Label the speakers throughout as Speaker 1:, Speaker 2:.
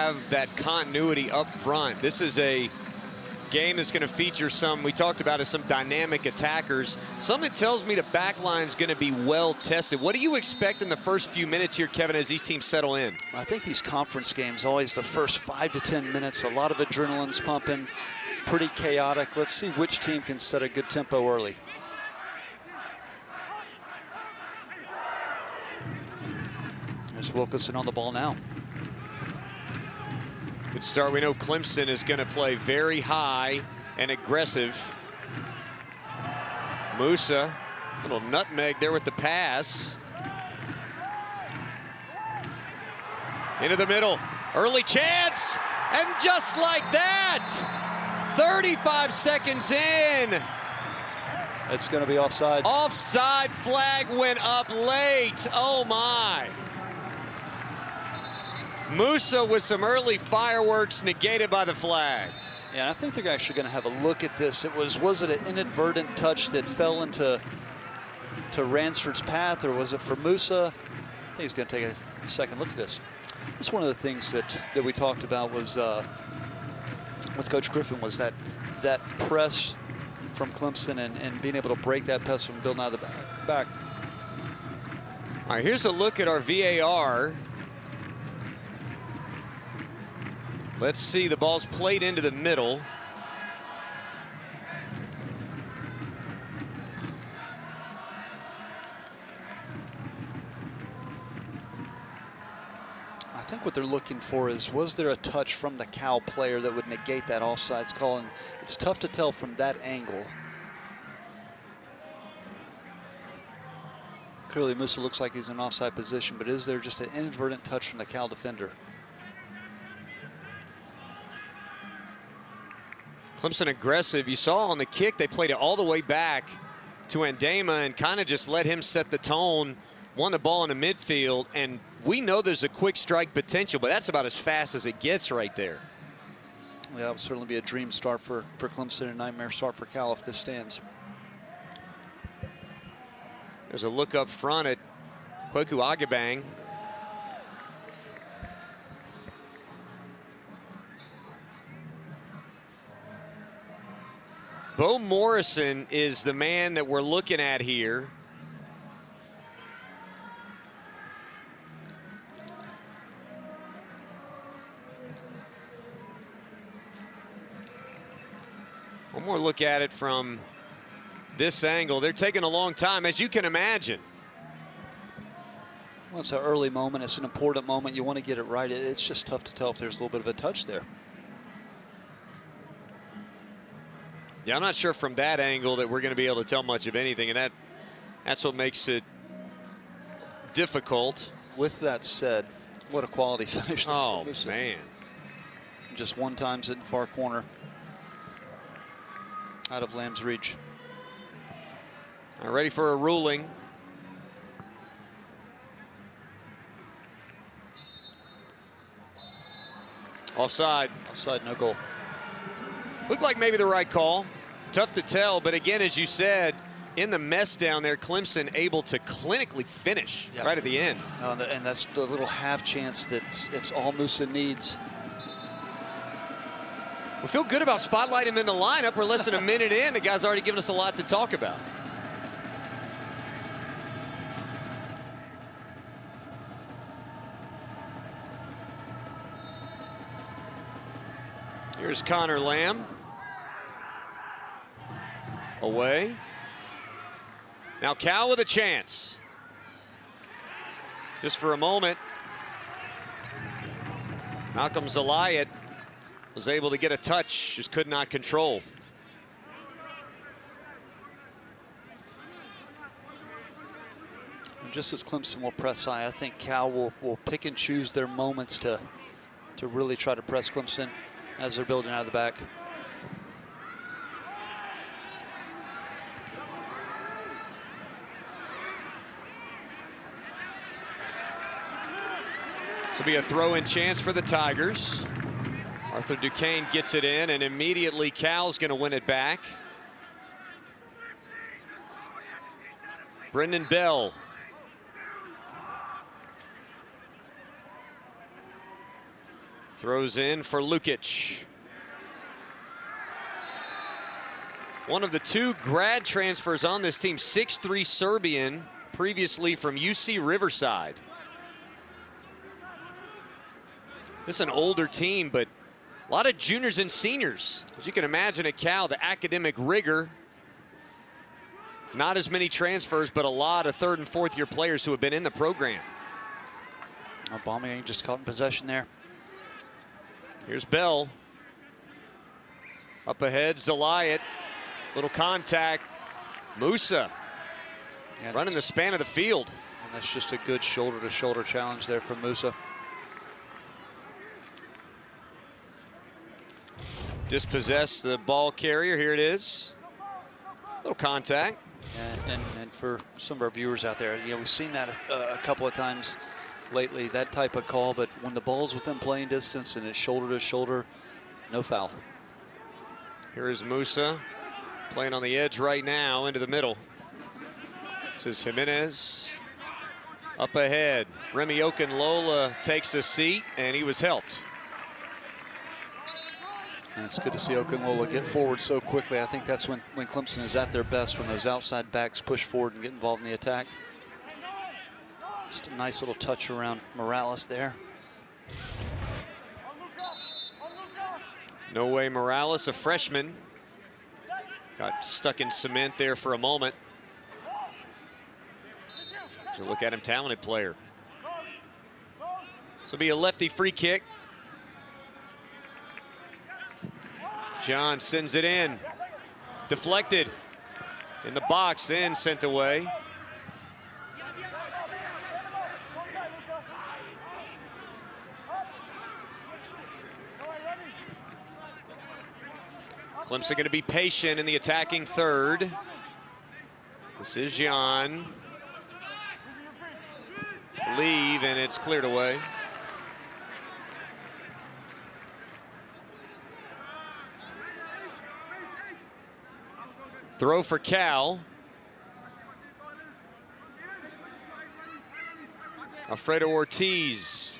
Speaker 1: have that continuity up front. This is a game that's going to feature some, we talked about it, some dynamic attackers. Something tells me the back line is going to be well tested. What do you expect in the first few minutes here, Kevin, as these teams settle in?
Speaker 2: I think these conference games, always the first 5 to 10 minutes, a lot of adrenaline's pumping, pretty chaotic. Let's see which team can set a good tempo early. There's Wilkinson on the ball now.
Speaker 1: Good start. We know Clemson is going to play very high and aggressive. Musah, little nutmeg there with the pass. Into the middle, early chance, and just like that, 35 seconds in.
Speaker 2: It's going to be offside.
Speaker 1: Offside flag went up late. Oh my. Musah with some early fireworks negated by the flag.
Speaker 2: Yeah, and I think they're actually going to have a look at this. Was it an inadvertent touch that fell into Ransford's path, or was it for Musah? I think he's going to take a second look at this. It's one of the things that we talked about was with Coach Griffin, was that press from Clemson and being able to break that press from building out of the back.
Speaker 1: All right, here's a look at our VAR. Let's see, the ball's played into the middle.
Speaker 2: I think what they're looking for is, was there a touch from the Cal player that would negate that offsides call? And it's tough to tell from that angle. Clearly, Musah looks like he's in offside position, but is there just an inadvertent touch from the Cal defender?
Speaker 1: Clemson aggressive. You saw on the kick, they played it all the way back to Andema and kind of just let him set the tone, won the ball in the midfield, and we know there's a quick strike potential, but that's about as fast as it gets right there.
Speaker 2: Yeah, that would certainly be a dream start for Clemson and a nightmare start for Cal if this stands.
Speaker 1: There's a look up front at Kweku Agabang. Bo Morrison is the man that we're looking at here. One more look at it from this angle. They're taking a long time, as you can imagine.
Speaker 2: Well, it's an early moment. It's an important moment. You want to get it right. It's just tough to tell if there's a little bit of a touch there.
Speaker 1: Yeah, I'm not sure from that angle that we're going to be able to tell much of anything, and that's what makes it difficult.
Speaker 2: With that said, what a quality finish.
Speaker 1: Oh, man.
Speaker 2: Just one time in the far corner. Out of Lamb's reach.
Speaker 1: All right, ready for a ruling. Offside.
Speaker 2: Offside, no goal.
Speaker 1: Looked like maybe the right call. Tough to tell, but again, as you said, in the mess down there, Clemson able to clinically finish right at the end.
Speaker 2: And that's the little half chance that it's all Musah needs.
Speaker 1: We feel good about spotlighting him in the lineup. We're less than a minute in. The guy's already given us a lot to talk about. Here's Connor Lamb. Away. Now Cal with a chance. Just for a moment. Malcolm Zalayat was able to get a touch, just could not control.
Speaker 2: And just as Clemson will press high, I think Cal will pick and choose their moments to really try to press Clemson as they're building out of the back.
Speaker 1: This will be a throw-in chance for the Tigers. Arthur Duquesne gets it in, and immediately Cal's going to win it back. Brendan Bell. Throws in for Lukic. One of the 2 grad transfers on this team, 6'3" Serbian, previously from UC Riverside. This is an older team, but a lot of juniors and seniors. As you can imagine at Cal, the academic rigor. Not as many transfers, but a lot of 3rd and 4th year players who have been in the program.
Speaker 2: Aubameyang just caught in possession there.
Speaker 1: Here's Bell. Up ahead, Zelaya. Little contact. Musah running the span of the field.
Speaker 2: And that's just a good shoulder-to-shoulder challenge there from Musah.
Speaker 1: Dispossess the ball carrier. Here it is. Little contact.
Speaker 2: And for some of our viewers out there, we've seen that a couple of times lately, that type of call, but when the ball's within playing distance and it's shoulder to shoulder, no foul.
Speaker 1: Here is Musah playing on the edge right now into the middle. This is Jimenez. Up ahead, Remy Okunlola takes a seat, and he was helped.
Speaker 2: And it's good to see Okunlola get forward so quickly. I think that's when Clemson is at their best, when those outside backs push forward and get involved in the attack. Just a nice little touch around Morales there.
Speaker 1: No way Morales, a freshman. Got stuck in cement there for a moment. So look at him, talented player. This will be a lefty free kick. John sends it in. Deflected. In the box, and sent away. Clemson going to be patient in the attacking third. This is Gyan. Leave, and it's cleared away. Throw for Cal. Alfredo Ortiz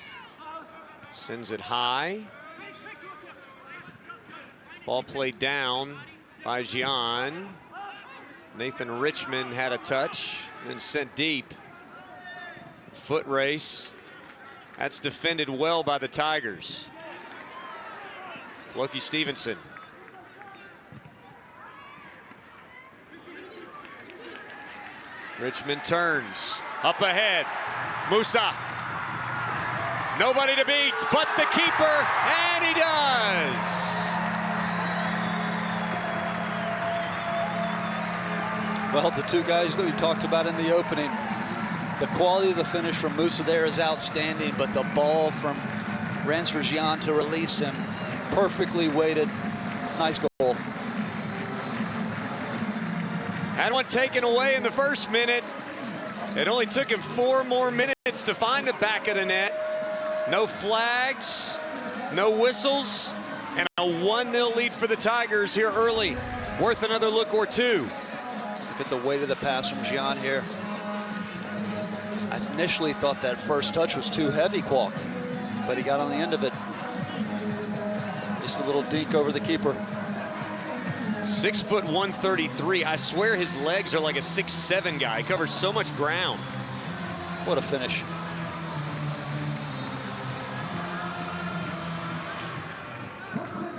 Speaker 1: sends it high. Ball played down by Gyan. Nathan Richmond had a touch, then sent deep. Foot race. That's defended well by the Tigers. Floki Stevenson. Richmond turns. Up ahead. Musah. Nobody to beat but the keeper, and he does.
Speaker 2: Well, the 2 guys that we talked about in the opening, the quality of the finish from Musah there is outstanding, but the ball from Ransford Gyan to release him, perfectly weighted. Nice goal.
Speaker 1: Had one taken away in the first minute. It only took him 4 more minutes to find the back of the net. No flags, no whistles, and a 1-0 lead for the Tigers here early. Worth another look or two.
Speaker 2: Look at the weight of the pass from Gyan here. I initially thought that first touch was too heavy, Qualk, but he got on the end of it. Just a little dink over the keeper.
Speaker 1: 6 foot 133. I swear his legs are like a 6'7" guy. He covers so much ground.
Speaker 2: What a finish.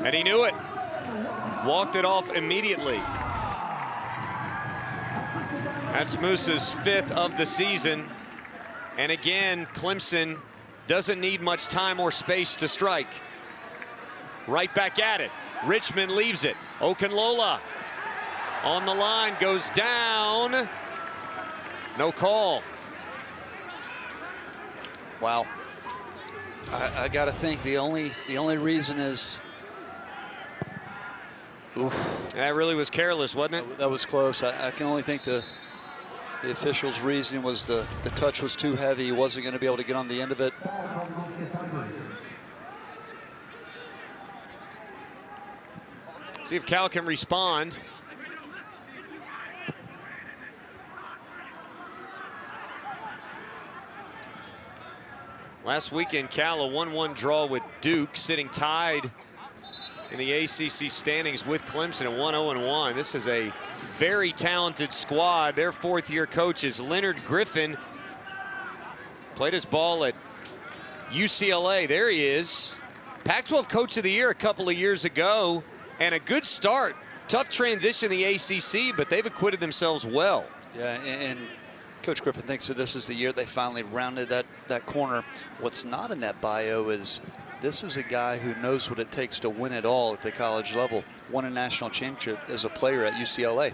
Speaker 1: And he knew it. Walked it off immediately. That's Musah's 5th of the season. And again, Clemson doesn't need much time or space to strike. Right back at it. Richmond leaves it. Okunlola on the line, goes down. No call.
Speaker 2: Wow. I got to think the only reason is. Oof.
Speaker 1: That really was careless, wasn't it?
Speaker 2: That was close. I can only think the official's reasoning was the touch was too heavy. He wasn't going to be able to get on the end of it.
Speaker 1: See if Cal can respond. Last weekend, Cal, a 1-1 draw with Duke sitting tied in the ACC standings with Clemson at 1-0-1. This is a very talented squad. Their fourth-year coach is Leonard Griffin. Played his ball at UCLA. There he is. Pac-12 Coach of the Year a couple of years ago, and a good start. Tough transition in the ACC, but they've acquitted themselves well.
Speaker 2: Yeah, and Coach Griffin thinks that this is the year they finally rounded that corner. What's not in that bio is this is a guy who knows what it takes to win it all at the college level. Won a national championship as a player at UCLA.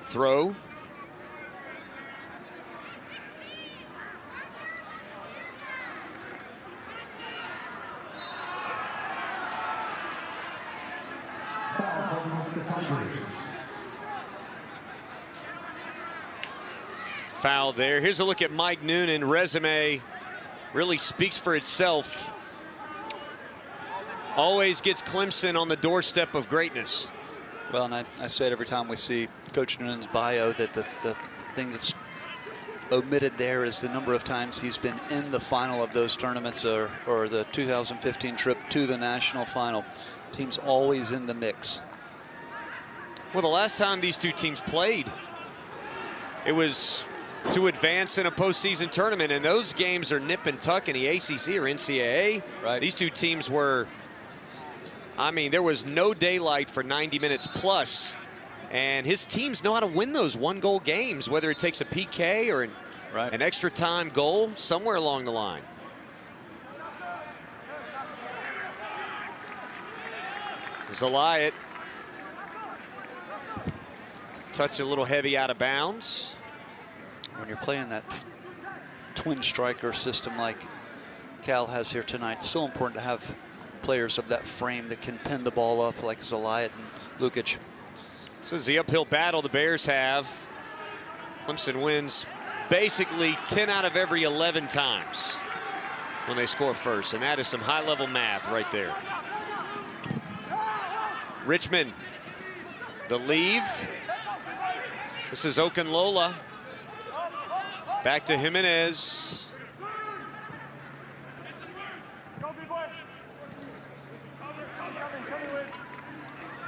Speaker 1: Throw. Foul there. Here's a look at Mike Noonan. Resume really speaks for itself. Always gets Clemson on the doorstep of greatness.
Speaker 2: Well, and I say it every time we see Coach Noonan's bio that the thing that's omitted there is the number of times he's been in the final of those tournaments or the 2015 trip to the national final. Team's always in the mix.
Speaker 1: Well, the last time these two teams played, it was to advance in a postseason tournament, and those games are nip and tuck in the ACC or NCAA.
Speaker 2: Right.
Speaker 1: These two teams were, I mean, there was no daylight for 90 minutes plus, and his teams know how to win those one-goal games, whether it takes a PK or an extra time goal somewhere along the line. Disallowed. Touch a little heavy out of bounds.
Speaker 2: When you're playing that twin striker system like Cal has here tonight, it's so important to have players of that frame that can pin the ball up like Disallowed and Lukic.
Speaker 1: This is the uphill battle the Bears have. Clemson wins basically 10 out of every 11 times when they score first, and that is some high-level math right there. Richmond, the leave. This is Okunlola. Back to Jimenez.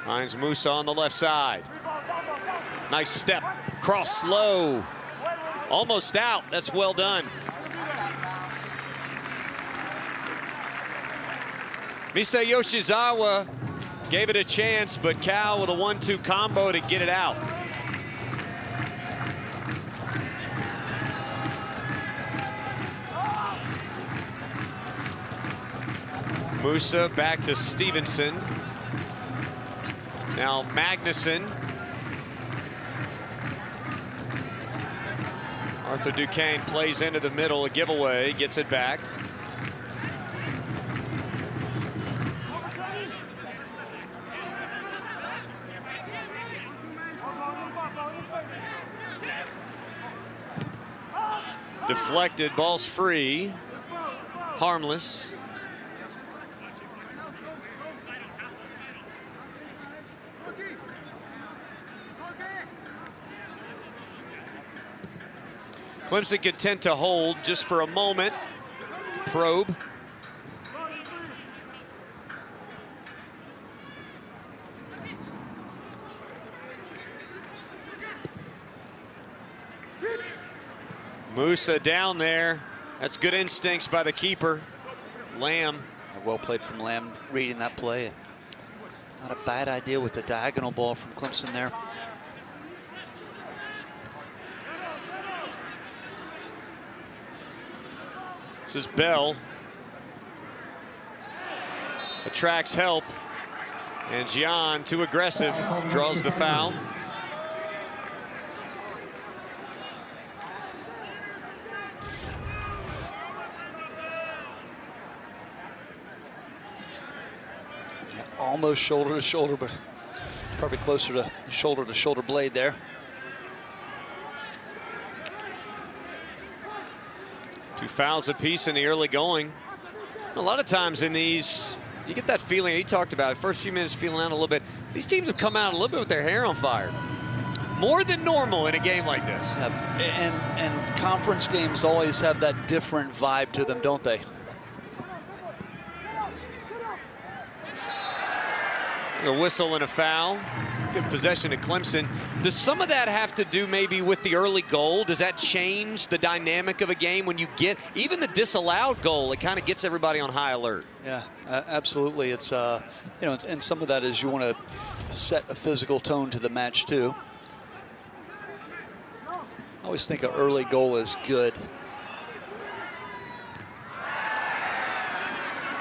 Speaker 1: Finds Musah on the left side. Nice step. Cross slow. Almost out. That's well done. Misa Yoshizawa gave it a chance, but Cal with a 1-2 combo to get it out. Musah back to Stevenson. Now Magnuson. Arthur Duquesne plays into the middle, a giveaway, gets it back. Deflected, ball's free, harmless. Clemson content to hold just for a moment. Probe. Musah down there. That's good instincts by the keeper, Lamb.
Speaker 2: Well played from Lamb, reading that play. Not a bad idea with the diagonal ball from Clemson there.
Speaker 1: This is Bell. Attracts help. And Gyan, too aggressive, draws the foul.
Speaker 2: Yeah, almost shoulder to shoulder, but probably closer to shoulder blade there.
Speaker 1: Two fouls apiece in the early going. A lot of times in these, you get that feeling you talked about, first few minutes feeling out a little bit. These teams have come out a little bit with their hair on fire. more than normal in a game like this.
Speaker 2: Yeah. And conference games always have that different vibe to them, don't they?
Speaker 1: A whistle and a foul. Good possession of Clemson. Does some of that have to do maybe with the early goal? Does that change the dynamic of a game when you get even the disallowed goal? It kind of gets everybody on high alert.
Speaker 2: Yeah, absolutely. It's and some of that is you want to set a physical tone to the match too. I always think an early goal is good.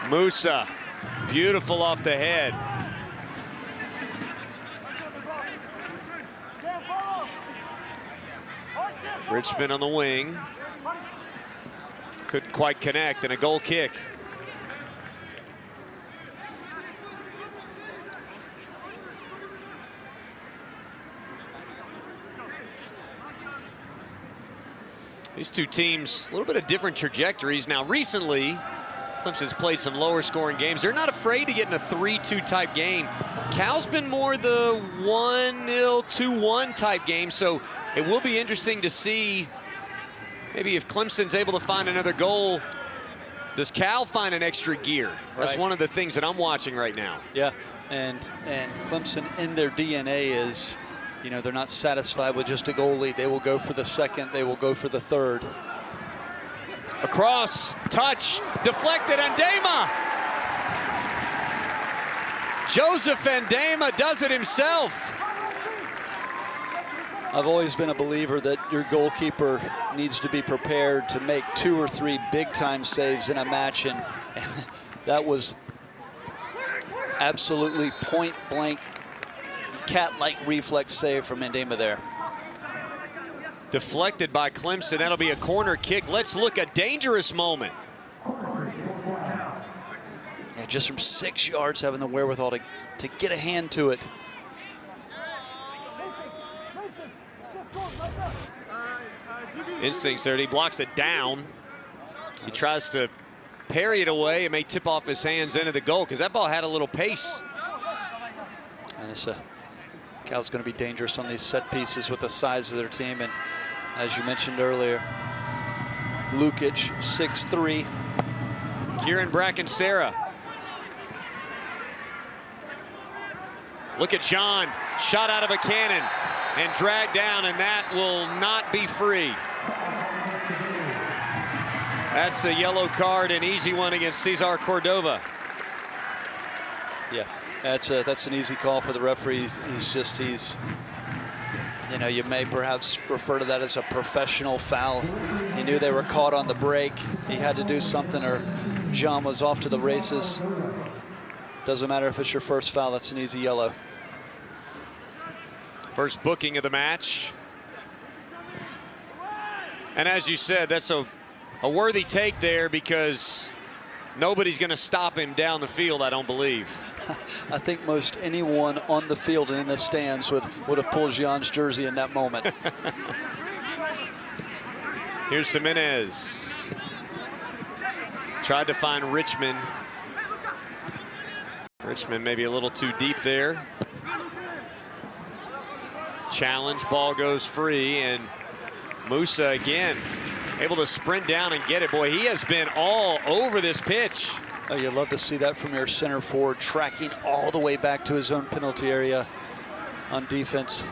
Speaker 1: Musah, beautiful off the head. Richmond on the wing. Couldn't quite connect, and a goal kick. These two teams, a little bit of different trajectories. Now, recently, Clemson's played some lower scoring games. They're not afraid to get in a 3-2 type game. Cal's been more the 1-0, 2-1 type game, so it will be interesting to see maybe if Clemson's able to find another goal, does Cal find an extra gear? That's one of the things that I'm watching right now.
Speaker 2: Yeah, and Clemson in their DNA is, you know, they're not satisfied with just a goal lead. They will go for the second, they will go for the third.
Speaker 1: Across, touch, deflected, Ndema. Joseph Ndema does it himself.
Speaker 2: I've always been a believer that your goalkeeper needs to be prepared to make 2 or 3 big-time saves in a match, and that was absolutely point-blank, cat-like reflex save from Ndema there.
Speaker 1: Deflected by Clemson. That'll be a corner kick. Let's look, a dangerous moment.
Speaker 2: Yeah, just from 6 yards, having the wherewithal to get a hand to it.
Speaker 1: Instincts there. He blocks it down. He tries to parry it away. It may tip off his hands into the goal because that ball had a little pace.
Speaker 2: And it's Cal's going to be dangerous on these set pieces with the size of their team. And as you mentioned earlier, Lukic, 6'3".
Speaker 1: Kieran Bracken-Sarah. Look at John, shot out of a cannon and dragged down, and that will not be free. That's a yellow card, an easy one against Cesar Cordova.
Speaker 2: Yeah, that's an easy call for the referees. He's you know, you may perhaps refer to that as a professional foul. He knew they were caught on the break. He had to do something, or John was off to the races. Doesn't matter if it's your first foul, that's an easy yellow.
Speaker 1: First booking of the match. And as you said, that's a worthy take there because nobody's going to stop him down the field, I don't believe.
Speaker 2: I think most anyone on the field and in the stands would have pulled Gian's jersey in that moment.
Speaker 1: Here's Jimenez. Tried to find Richmond. Richmond maybe a little too deep there. Challenge, ball goes free, and Musah again able to sprint down and get it. Boy, he has been all over this pitch.
Speaker 2: Oh, you love to see that from your center forward, tracking all the way back to his own penalty area on defense.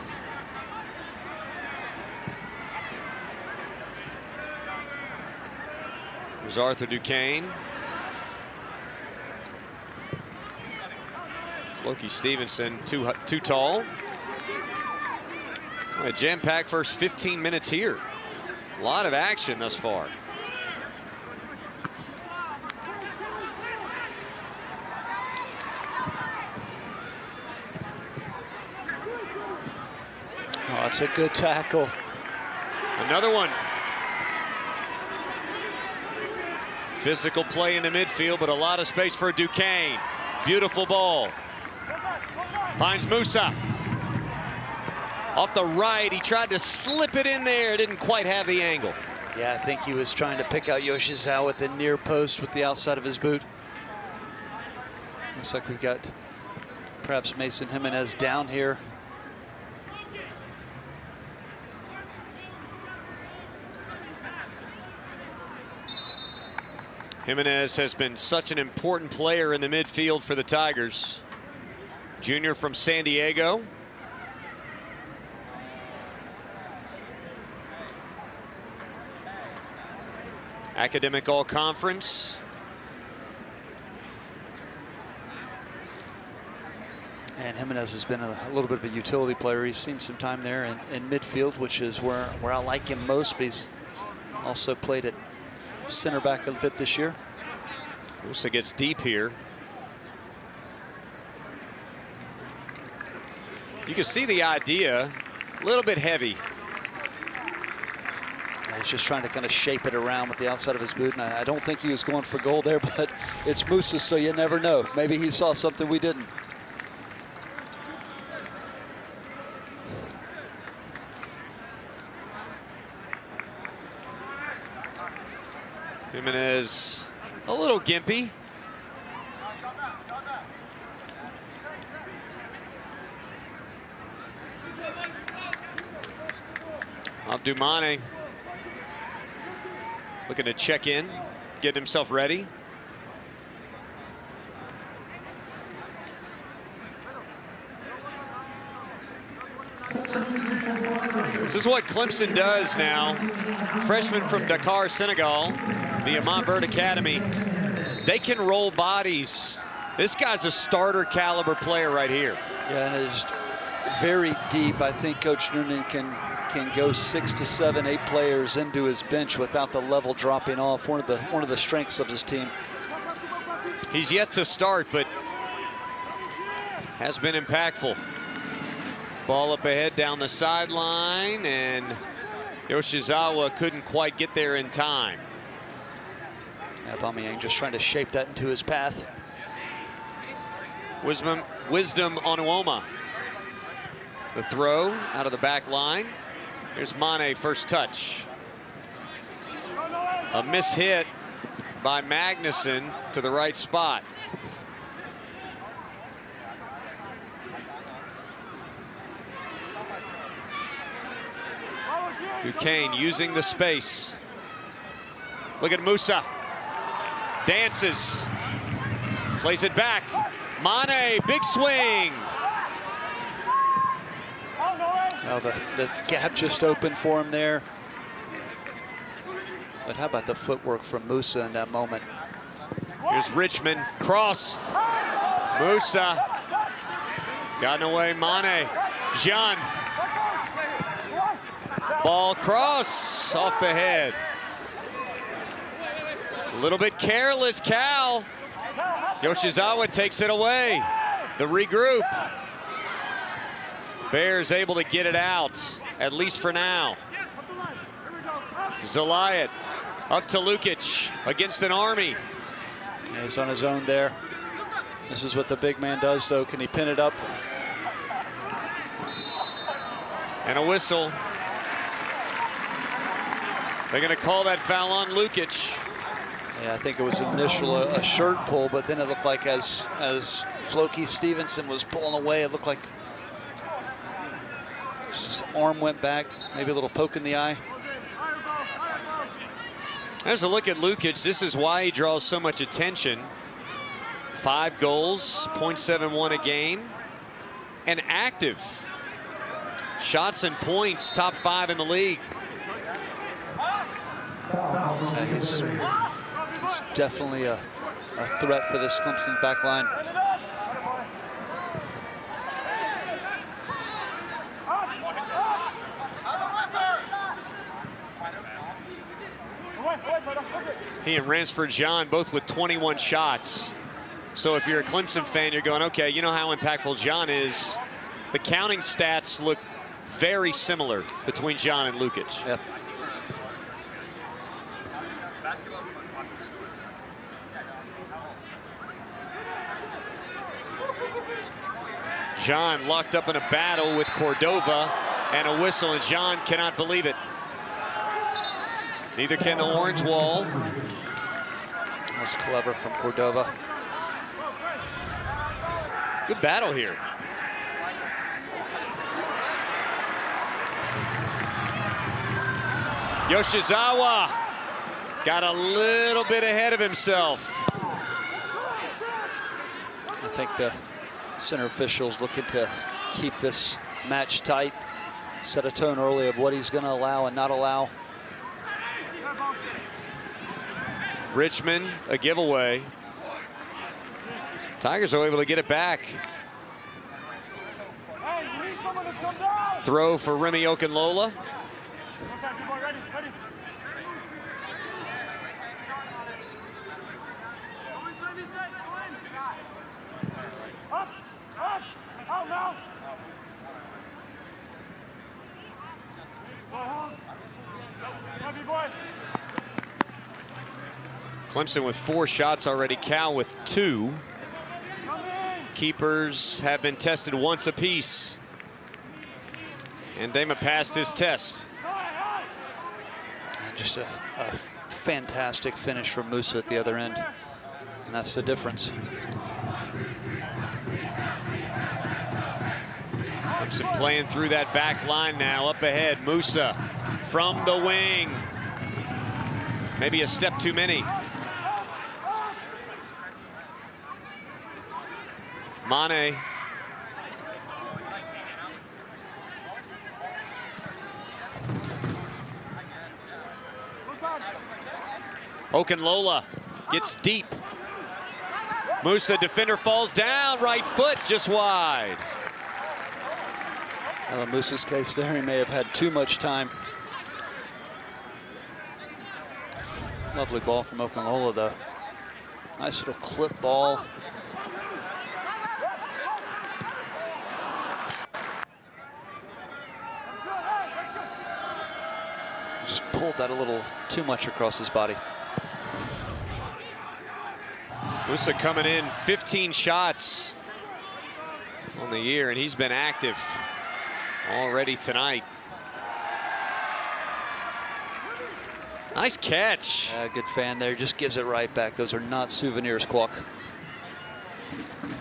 Speaker 1: There's Arthur Duquesne. Floki Stevenson, too tall. A jam-packed first 15 minutes here. A lot of action thus far.
Speaker 2: Oh, that's a good tackle.
Speaker 1: Another one. Physical play in the midfield, but a lot of space for Duquesne. Beautiful ball. Finds Musah. Off the right, he tried to slip it in there, didn't quite have the angle.
Speaker 2: Yeah, I think he was trying to pick out Yoshizawa at the near post with the outside of his boot. Looks like we've got perhaps Mason Jimenez down here.
Speaker 1: Jimenez has been such an important player in the midfield for the Tigers. Junior from San Diego. Academic All-Conference.
Speaker 2: And Jimenez has been a little bit of a utility player. He's seen some time there in midfield, which is where I like him most, but he's also played at center back a bit this year.
Speaker 1: Musah gets deep here. You can see the idea, a little bit heavy.
Speaker 2: He's just trying to kind of shape it around with the outside of his boot, and I don't think he was going for goal there, but it's Musah, so you never know. Maybe he saw something we didn't.
Speaker 1: Jimenez a little gimpy. Abdumane looking to check in, get himself ready. This is what Clemson does now. Freshman from Dakar, Senegal, the Montverde Academy. They can roll bodies. This guy's a starter caliber player right here.
Speaker 2: Yeah, and it's very deep. I think Coach Noonan can go 6 to 7, 8 players into his bench without the level dropping off. One of the strengths of his team.
Speaker 1: He's yet to start, but has been impactful. Ball up ahead down the sideline, and Yoshizawa couldn't quite get there in time.
Speaker 2: Aubameyang just trying to shape that into his path.
Speaker 1: Wisdom on Uoma. The throw out of the back line. Here's Mane, first touch. A mishit by Magnuson to the right spot. Duquesne using the space. Look at Musah. Dances. Plays it back. Mane, big swing.
Speaker 2: Well, the gap just opened for him there. But how about the footwork from Musah in that moment?
Speaker 1: Here's Richmond, cross. Musah. Gotten away, Mane. Gyan. Ball cross off the head. A little bit careless, Cal. Yoshizawa takes it away. The regroup. Bears able to get it out, at least for now. Disallowed up to Lukic against an Army.
Speaker 2: Yeah, he's on his own there. This is what the big man does, though. Can he pin it up?
Speaker 1: And a whistle. They're going to call that foul on Lukic.
Speaker 2: Yeah, I think it was initial a shirt pull, but then it looked like as Floki Stevenson was pulling away, it looked like his arm went back, maybe a little poke in the eye.
Speaker 1: There's a look at Lukic. This is why he draws so much attention. 5 goals, .71 a game, and active. Shots and points, top 5 in the league.
Speaker 2: He's definitely a threat for this Clemson back line.
Speaker 1: He and Ransford Gyan both with 21 shots. So if you're a Clemson fan, you're going, okay, you know how impactful Gyan is. The counting stats look very similar between Gyan and Lukic.
Speaker 2: Yep.
Speaker 1: Gyan locked up in a battle with Cordova, and a whistle, and Gyan cannot believe it. Neither can the orange wall.
Speaker 2: That was clever from Cordova.
Speaker 1: Good battle here. Yoshizawa Got a little bit ahead of himself.
Speaker 2: I think the center official's looking to keep this match tight, set a tone early of what he's going to allow and not allow.
Speaker 1: Richmond, a giveaway. Tigers are able to get it back. Throw for Remy Okunlola. Clemson with 4 shots already, Cal with 2. Keepers have been tested once apiece. And Dama passed his test.
Speaker 2: Just a fantastic finish from Musah at the other end. And that's the difference.
Speaker 1: Clemson playing through that back line now. Up ahead, Musah from the wing. Maybe a step too many. Mane. Okunlola gets deep. Musah, defender falls down, right foot just wide.
Speaker 2: Well, in Musah's case there, he may have had too much time. Lovely ball from Okunlola, though. Nice little clip ball. Just pulled that a little too much across his body.
Speaker 1: Musah coming in 15 shots on the year, and he's been active already tonight. Nice catch.
Speaker 2: Good fan there, just gives it right back. Those are not souvenirs, Quack.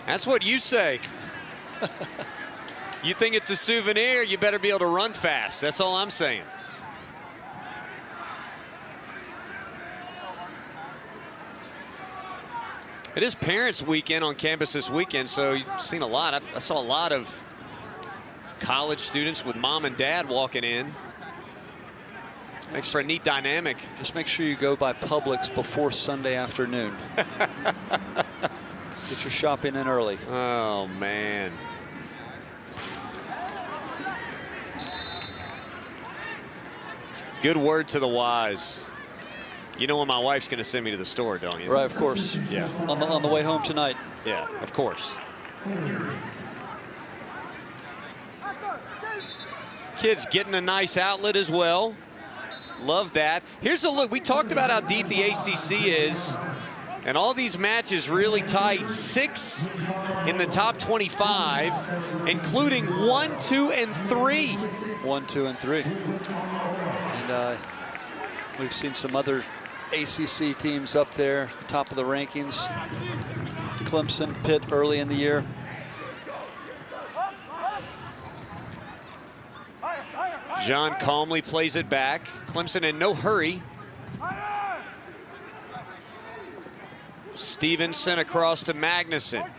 Speaker 1: That's what you say. You think it's a souvenir, you better be able to run fast. That's all I'm saying. It is Parents Weekend on campus this weekend, so you've seen a lot. I saw a lot of college students with mom and dad walking in. Makes for a neat dynamic.
Speaker 2: Just make sure you go by Publix before Sunday afternoon. Get your shopping in early.
Speaker 1: Oh, man. Good word to the wise. You know when my wife's going to send me to the store, don't you?
Speaker 2: Right, of course.
Speaker 1: Yeah.
Speaker 2: On the way home tonight.
Speaker 1: Yeah, of course. Kids getting a nice outlet as well. Love that. Here's a look. We talked about how deep the ACC is. And all these matches really tight. 6 in the top 25, including 1, 2, and 3.
Speaker 2: 1, 2, and 3. And we've seen some other ACC teams up there, top of the rankings. Clemson, Pitt early in the year.
Speaker 1: John calmly plays it back. Clemson in no hurry. Stevenson across to Magnuson.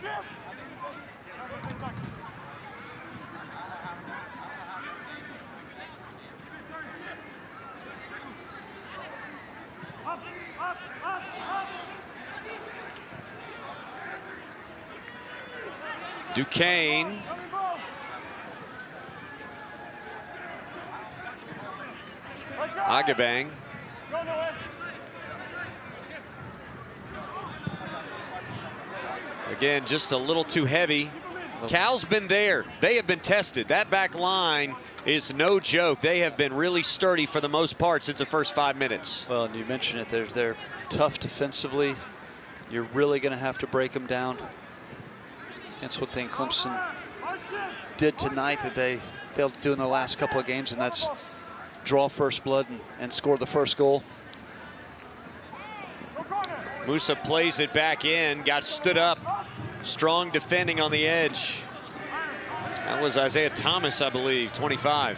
Speaker 1: Duquesne. Agabang. Again, just a little too heavy. Cal's been there. They have been tested. That back line is no joke. They have been really sturdy for the most part since the first 5 minutes.
Speaker 2: Well, and you mentioned it. They're tough defensively. You're really going to have to break them down. That's one thing Clemson did tonight that they failed to do in the last couple of games, and that's draw first blood and score the first goal.
Speaker 1: Musah plays it back in, got stood up. Strong defending on the edge. That was Isaiah Thomas, I believe, 25.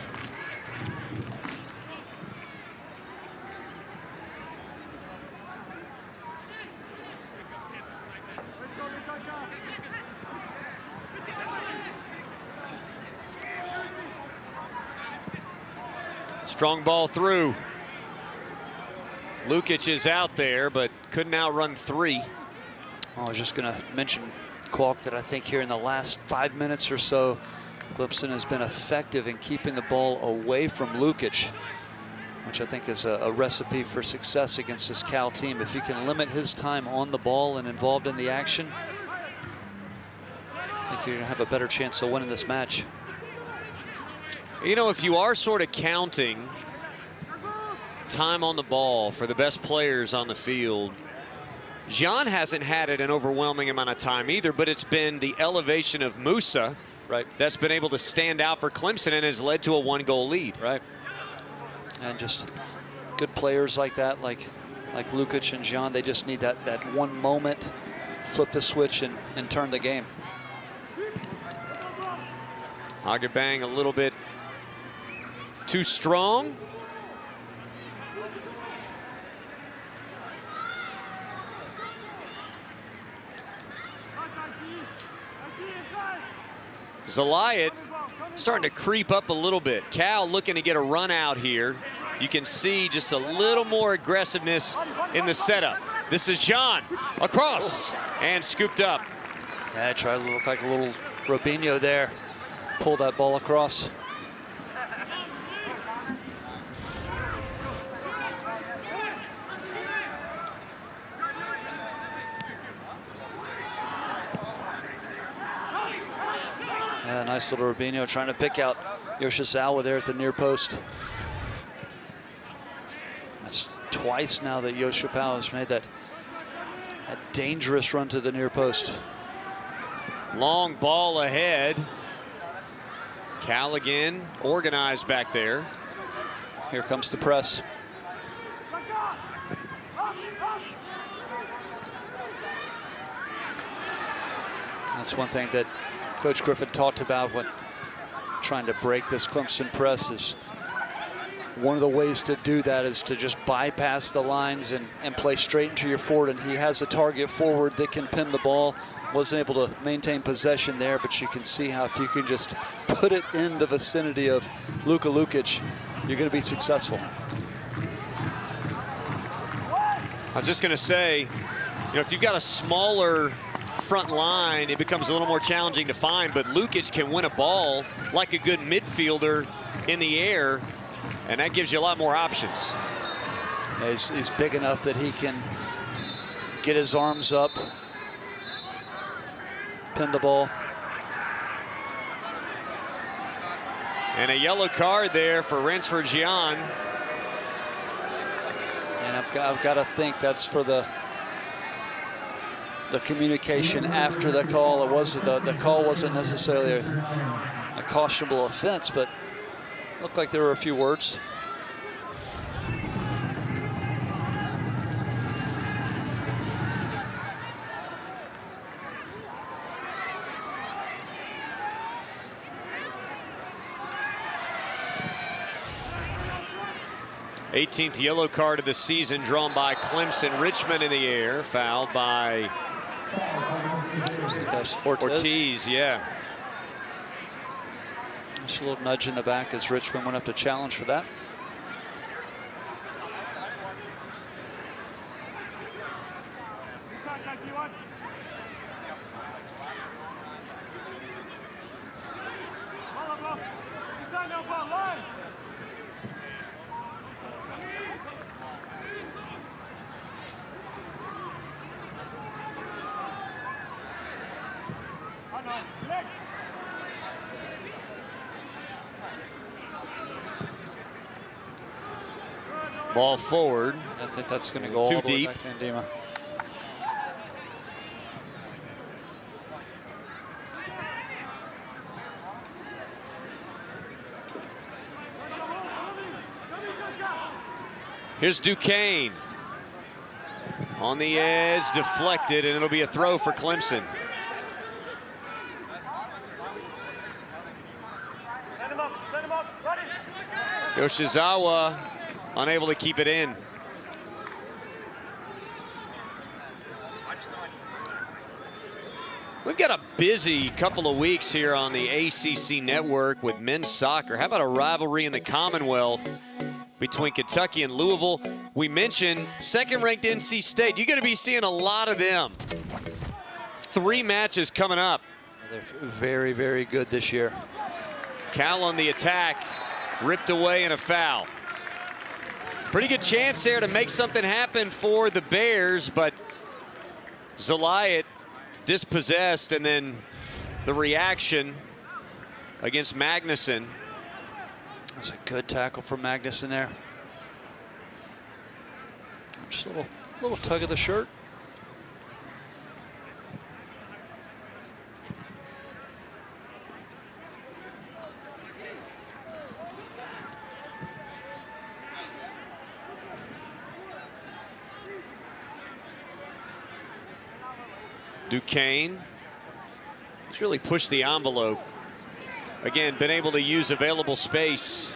Speaker 1: Strong ball through. Lukic is out there, but couldn't outrun 3.
Speaker 2: I was just going to mention, Clark, that I think here in the last 5 minutes or so, Clemson has been effective in keeping the ball away from Lukic, which I think is a recipe for success against this Cal team. If you can limit his time on the ball and involved in the action, I think you're going to have a better chance of winning this match.
Speaker 1: You know, if you are sort of counting time on the ball for the best players on the field, Gyan hasn't had it an overwhelming amount of time either, but it's been the elevation of Musah that's been able to stand out for Clemson and has led to a 1-goal lead.
Speaker 2: Right. And just good players like that, like Lukic and Gyan, they just need that one moment, flip the switch and turn the game.
Speaker 1: Agabang a little bit too strong. Disallowed starting to creep up a little bit. Cal looking to get a run out here. You can see just a little more aggressiveness in the setup. This is Gyan across and scooped up.
Speaker 2: Yeah, tried to look like a little Robinho there. Pull that ball across. Yeah, nice little Robinho trying to pick out Yoshizawa there at the near post. That's twice now that Yoshizawa has made that dangerous run to the near post.
Speaker 1: Long ball ahead. Cal again organized back there.
Speaker 2: Here comes the press. That's one thing that Coach Griffin talked about when trying to break this Clemson press. Is one of the ways to do that is to just bypass the lines and play straight into your forward. And he has a target forward that can pin the ball. Wasn't able to maintain possession there, but you can see how if you can just put it in the vicinity of Luka Lukic, you're going to be successful.
Speaker 1: I was just going to say, you know, if you've got a smaller front line, it becomes a little more challenging to find, but Lukic can win a ball like a good midfielder in the air, and that gives you a lot more options.
Speaker 2: He's big enough that he can get his arms up, pin the ball.
Speaker 1: And a yellow card there for Ransford Gyan.
Speaker 2: And I've got to think that's for the communication after the call. It was the call wasn't necessarily a cautionable offense, but looked like there were a few words.
Speaker 1: '18th yellow card of the season drawn by Clemson. Richmond in the air, fouled by Ortiz, yeah.
Speaker 2: Just a little nudge in the back as Richmond went up to challenge for that.
Speaker 1: Ball forward.
Speaker 2: I think that's going to go all the way back to Ndima.
Speaker 1: Here's Duquesne. On the edge, deflected, and it'll be a throw for Clemson. Yoshizawa unable to keep it in. We've got a busy couple of weeks here on the ACC network with men's soccer. How about a rivalry in the Commonwealth between Kentucky and Louisville. We mentioned second-ranked NC State. You're going to be seeing a lot of them. 3 matches coming up.
Speaker 2: They're very, very good this year.
Speaker 1: Cal on the attack, ripped away and a foul. Pretty good chance there to make something happen for the Bears, but Disallowed dispossessed, and then the reaction against Magnuson.
Speaker 2: That's a good tackle from Magnuson there. Just a little tug of the shirt.
Speaker 1: Duquesne has really pushed the envelope. Again, been able to use available space.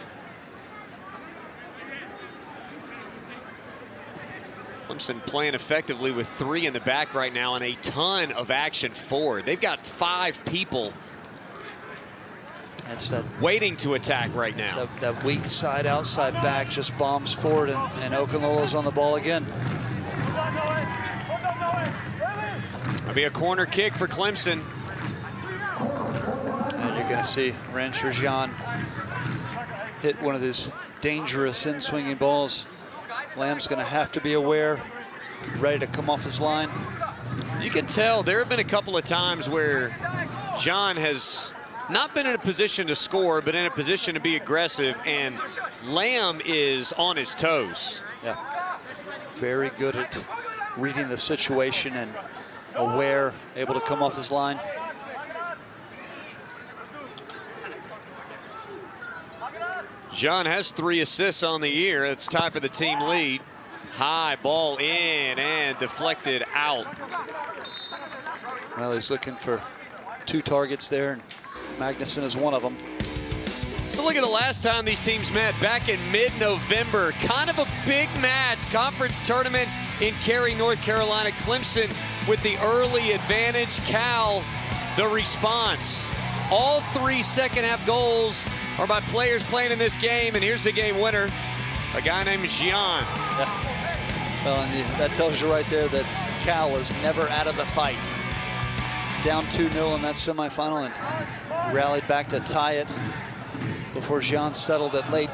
Speaker 1: Clemson playing effectively with 3 in the back right now and a ton of action forward. They've got 5 people
Speaker 2: That's that
Speaker 1: waiting to attack right now.
Speaker 2: That weak side outside back just bombs forward, and Okunlola's on the ball again.
Speaker 1: That'll be a corner kick for Clemson.
Speaker 2: And you're going to see Ransford Gyan hit one of his dangerous in-swinging balls. Lamb's going to have to be aware, ready to come off his line.
Speaker 1: You can tell there have been a couple of times where John has not been in a position to score, but in a position to be aggressive, and Lamb is on his toes.
Speaker 2: Yeah, very good at reading the situation and aware, able to come off his line.
Speaker 1: John has 3 assists on the year. It's time for the team lead. High ball in and deflected out.
Speaker 2: Well, he's looking for 2 targets there, and Magnuson is one of them.
Speaker 1: So look at the last time these teams met, back in mid-November. Kind of a big match, conference tournament in Cary, North Carolina. Clemson with the early advantage. Cal, the response. All 3 second-half goals are by players playing in this game, and here's the game winner, a guy named Gyan.
Speaker 2: Yeah. Well, and that tells you right there that Cal is never out of the fight. Down 2-0 in that semifinal and rallied back to tie it before Gyan settled it late.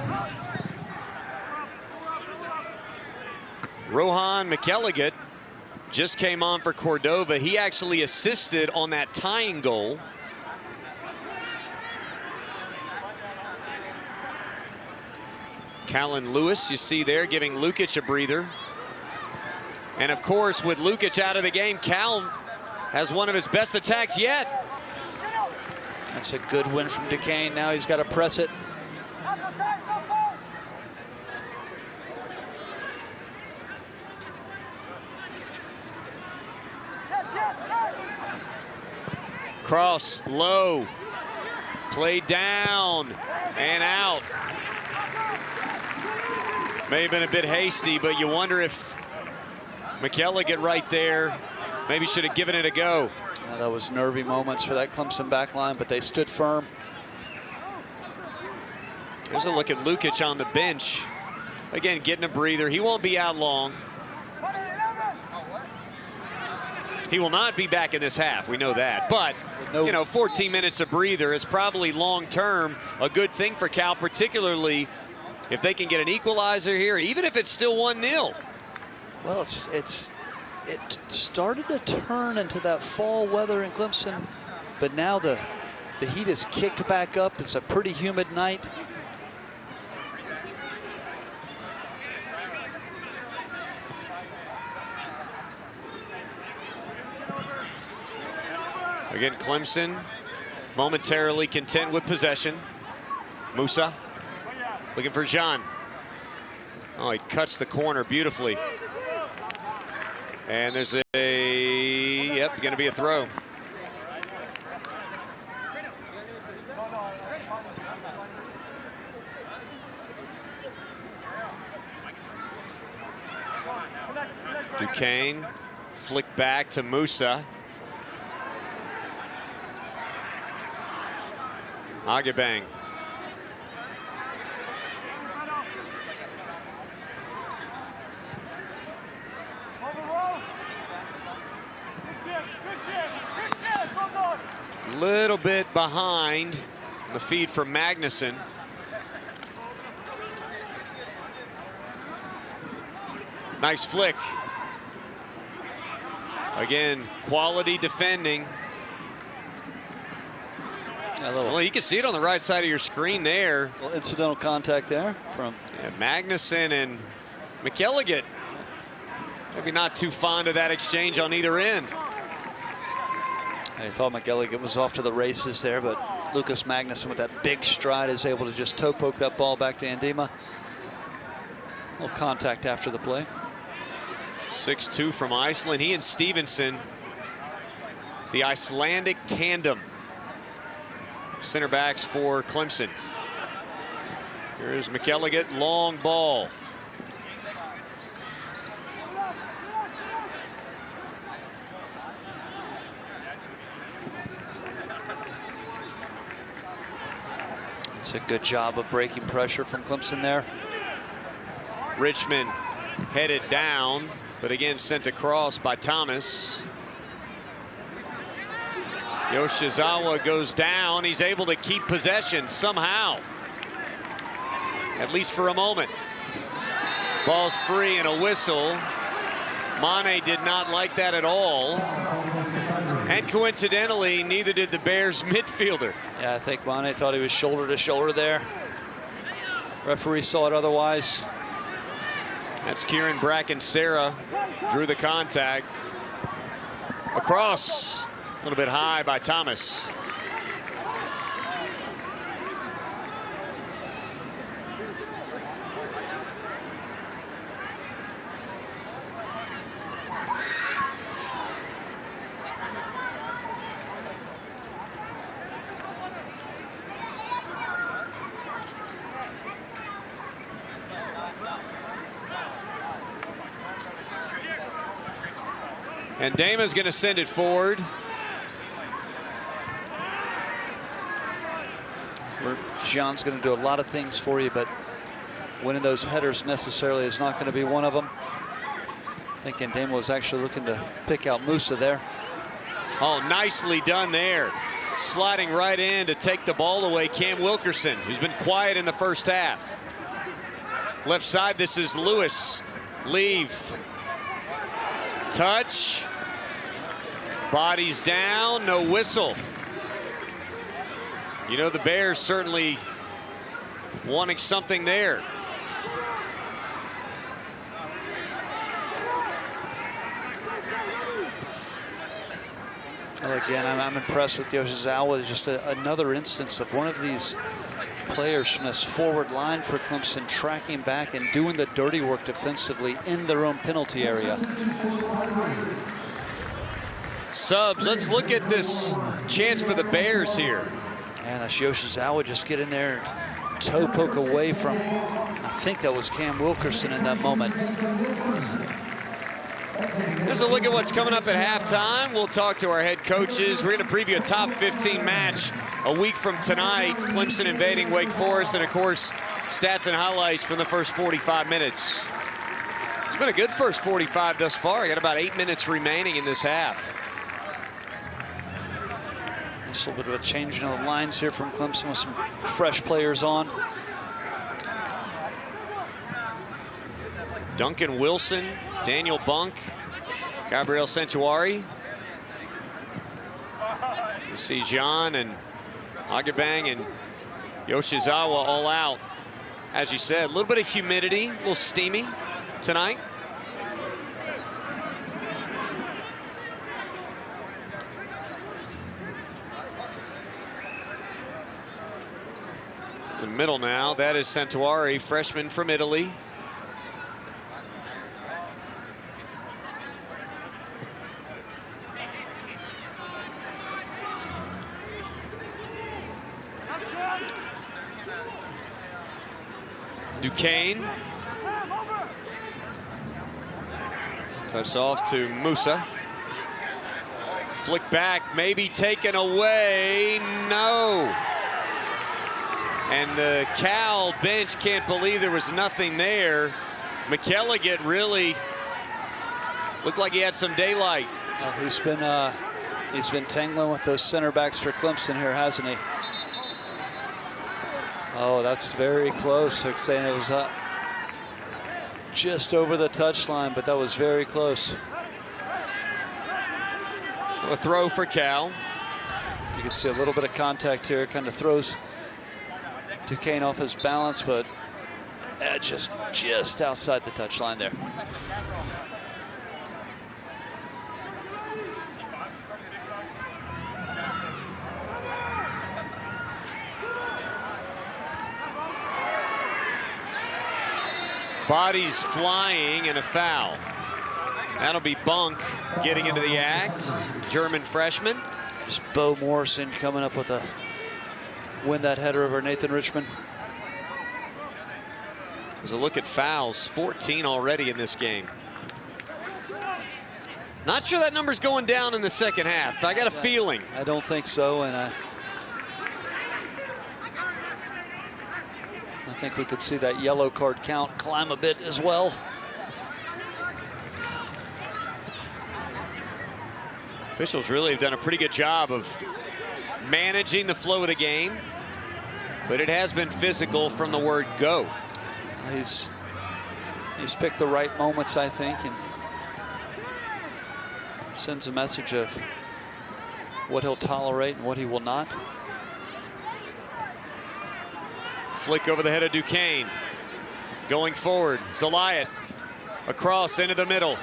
Speaker 1: Rohan McElligott just came on for Cordova. He actually assisted on that tying goal. Callen Lewis, you see there, giving Lukic a breather. And of course, with Lukic out of the game, Cal has one of his best attacks yet.
Speaker 2: That's a good win from Duquesne. Now he's got to press it.
Speaker 1: Cross low, played down and out. May have been a bit hasty, but you wonder if McElligott right there maybe should have given it a go.
Speaker 2: Well, that was nervy moments for that Clemson back line, but they stood firm.
Speaker 1: There's a look at Lukic on the bench. Again, getting a breather. He won't be out long. He will not be back in this half. We know that. But, you know, 14 minutes of breather is probably long-term a good thing for Cal, particularly if they can get an equalizer here, even if it's still 1-0.
Speaker 2: Well, it started to turn into that fall weather in Clemson, but now the heat is kicked back up. It's a pretty humid night.
Speaker 1: Again, Clemson momentarily content with possession. Musah looking for Gyan. Oh, he cuts the corner beautifully. And there's going to be a throw. Duquesne flick back to Musah. Agabang. Little bit behind the feed from Magnuson. Nice flick. Again, quality defending. Well, you can see it on the right side of your screen there.
Speaker 2: A little incidental contact there from
Speaker 1: Magnuson and McElligott. Maybe not too fond of that exchange on either end.
Speaker 2: I thought McElligott was off to the races there, but Lucas Magnuson with that big stride is able to just toe poke that ball back to Andema. A little contact after the play.
Speaker 1: 6'2" from Iceland. He and Stevenson, the Icelandic tandem. Center backs for Clemson. Here's McElligott, long ball.
Speaker 2: It's a good job of breaking pressure from Clemson there.
Speaker 1: Richmond headed down, but again sent across by Thomas. Yoshizawa goes down. He's able to keep possession somehow, at least for a moment. Ball's free and a whistle. Mane did not like that at all. And coincidentally, neither did the Bears midfielder.
Speaker 2: Yeah, I think Mane thought he was shoulder to shoulder there. Referee saw it otherwise.
Speaker 1: That's Kieran Bracken-Sarah. Drew the contact. Across. A little bit high by Thomas. And Dama's going to send it forward.
Speaker 2: Gyan's going to do a lot of things for you, but winning those headers necessarily is not going to be one of them. I think Andema was actually looking to pick out Musah there.
Speaker 1: Oh, nicely done there. Sliding right in to take the ball away, Cam Wilkerson, who's been quiet in the first half. Left side, this is Lewis. Leave. Touch. Bodies down, no whistle. You know, the Bears certainly wanting something there.
Speaker 2: Well, again, I'm impressed with Yoshizawa. Just another instance of one of these players from this forward line for Clemson tracking back and doing the dirty work defensively in their own penalty area.
Speaker 1: Subs, let's look at this chance for the Bears here.
Speaker 2: And that's Yoshizawa just get in there and toe poke away from, I think that was Cam Wilkerson in that moment.
Speaker 1: Here's a look at what's coming up at halftime. We'll talk to our head coaches. We're going to preview a top 15 match a week from tonight. Clemson invading Wake Forest, and of course, stats and highlights from the first 45 minutes. It's been a good first 45 thus far. I got about 8 minutes remaining in this half.
Speaker 2: Just a little bit of a change in the lines here from Clemson with some fresh players on.
Speaker 1: Duncan Wilson, Daniel Bunk, Gabriel Santuari. You see Gyan and Agabang and Yoshizawa all out. As you said, a little bit of humidity, a little steamy tonight. The middle now, that is Santuari, freshman from Italy. Duquesne. Touch off to Musah. Flick back, maybe taken away. No. And the Cal bench can't believe there was nothing there. McElligott really looked like he had some daylight.
Speaker 2: He's been He's been tangling with those center backs for Clemson here, hasn't he? Oh, that's very close. They're saying it was just over the touchline, but that was very close.
Speaker 1: A throw for Cal.
Speaker 2: You can see a little bit of contact here. Kind of throws Duquesne off his balance, but just outside the touchline there.
Speaker 1: Bodies flying and a foul. That'll be Bunk getting into the act. German freshman.
Speaker 2: Just Bo Morrison coming up with a win that header over Nathan Richmond.
Speaker 1: There's a look at fouls, 14 already in this game. Not sure that number's going down in the second half. I got a feeling.
Speaker 2: I don't think so, and I think we could see that yellow card count climb a bit as well.
Speaker 1: Officials really have done a pretty good job of managing the flow of the game, but it has been physical from the word go.
Speaker 2: He's picked the right moments, I think, and sends a message of what he'll tolerate and what he will not.
Speaker 1: Flick over the head of Duquesne. Going forward, Zelliot across into the middle.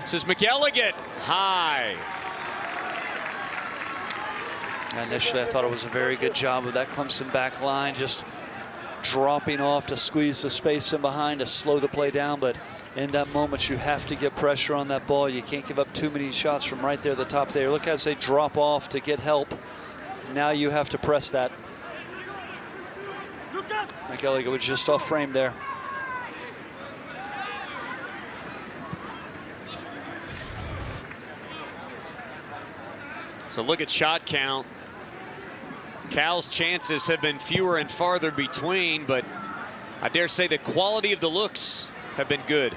Speaker 1: This is McElligott, high.
Speaker 2: Initially, I thought it was a very good job of that Clemson back line, just dropping off to squeeze the space in behind to slow the play down. But in that moment, you have to get pressure on that ball. You can't give up too many shots from right there at the top there. Look as they drop off to get help. Now you have to press that. McElligott was just off frame there.
Speaker 1: So look at shot count. Cal's chances have been fewer and farther between, but I dare say the quality of the looks have been good.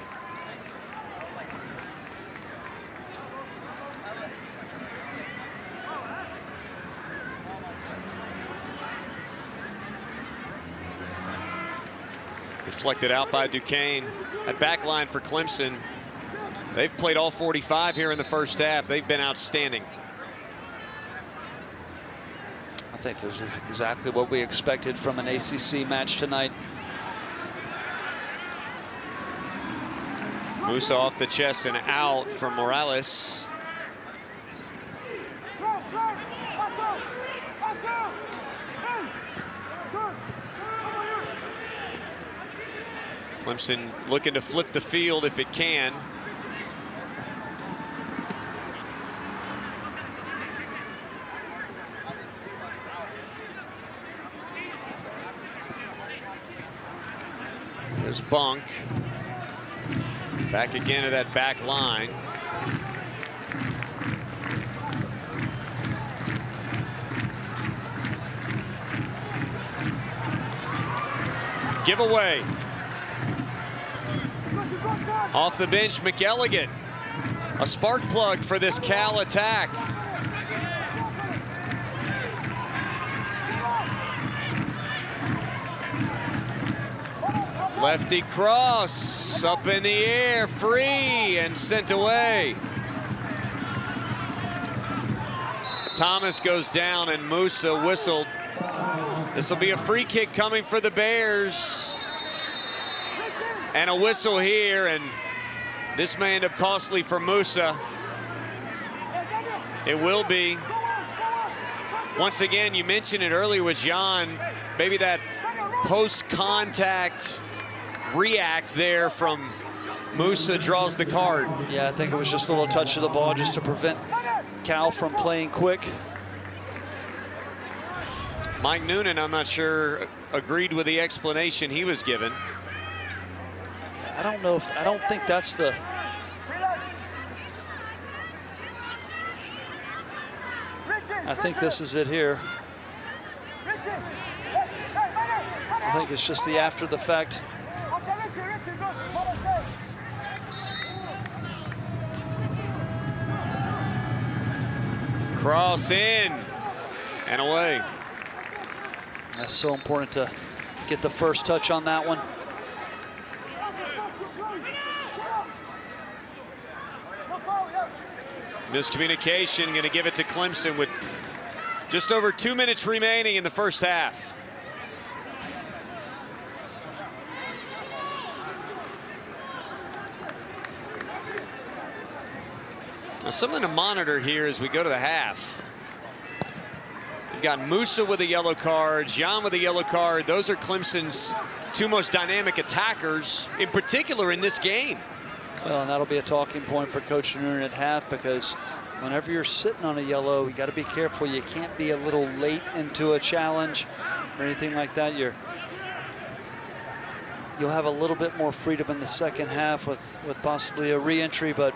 Speaker 1: Deflected out by Duquesne. That back line for Clemson, they've played all 45 here in the first half. They've been outstanding.
Speaker 2: I think this is exactly what we expected from an ACC match tonight.
Speaker 1: Musah off the chest and out from Morales. Clemson looking to flip the field if it can. There's Bunk. Back again to that back line. Giveaway. Off the bench, McElligott. A spark plug for this Cal attack. Lefty cross up in the air, free and sent away. Thomas goes down and Musah whistled. This will be a free kick coming for the Bears. And a whistle here, and this may end up costly for Musah. It will be. Once again, you mentioned it earlier with John, maybe that post-contact react there from Musah draws the card.
Speaker 2: Yeah, I think it was just a little touch of the ball just to prevent Cal from playing quick.
Speaker 1: Mike Noonan, I'm not sure, agreed with the explanation he was given.
Speaker 2: I don't think that's the. I think this is it here. I think it's just the after the fact.
Speaker 1: Cross in and away.
Speaker 2: That's so important to get the first touch on that one.
Speaker 1: Miscommunication, going to give it to Clemson with just over 2 minutes remaining in the first half. Now, something to monitor here as we go to the half. You've got Musah with a yellow card, Gyan with a yellow card. Those are Clemson's two most dynamic attackers, in particular in this game.
Speaker 2: Well, and that'll be a talking point for Coach Noonan at half, because whenever you're sitting on a yellow, you got to be careful. You can't be a little late into a challenge or anything like that. You'll have a little bit more freedom in the second half with possibly a re-entry, but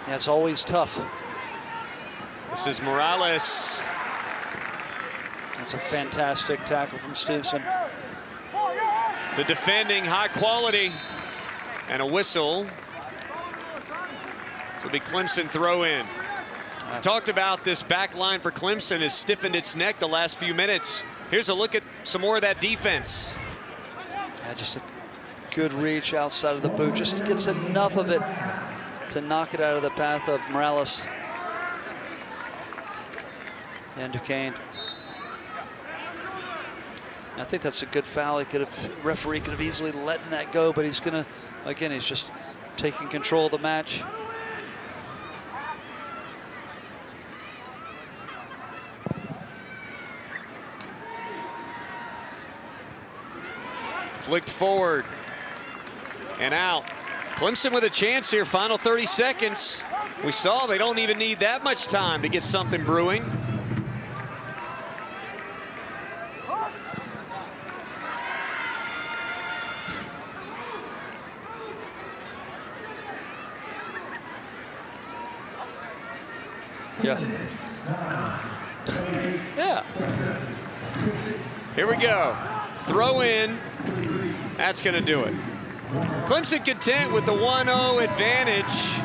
Speaker 2: that's always tough.
Speaker 1: This is Morales.
Speaker 2: That's a fantastic tackle from Stevenson.
Speaker 1: The defending, high quality, and a whistle. So it'll be Clemson throw in. Talked about this back line for Clemson has stiffened its neck the last few minutes. Here's a look at some more of that defense.
Speaker 2: Yeah, just a good reach outside of the boot. Just gets enough of it to knock it out of the path of Morales and Duquesne. I think that's a good foul. Referee could have easily let that go, but he's gonna, again, he's just taking control of the match.
Speaker 1: Flicked forward and out. Clemson with a chance here, final 30 seconds. We saw they don't even need that much time to get something brewing.
Speaker 2: Yeah. Yeah.
Speaker 1: Here we go. Throw in. That's going to do it. Clemson content with the 1-0 advantage.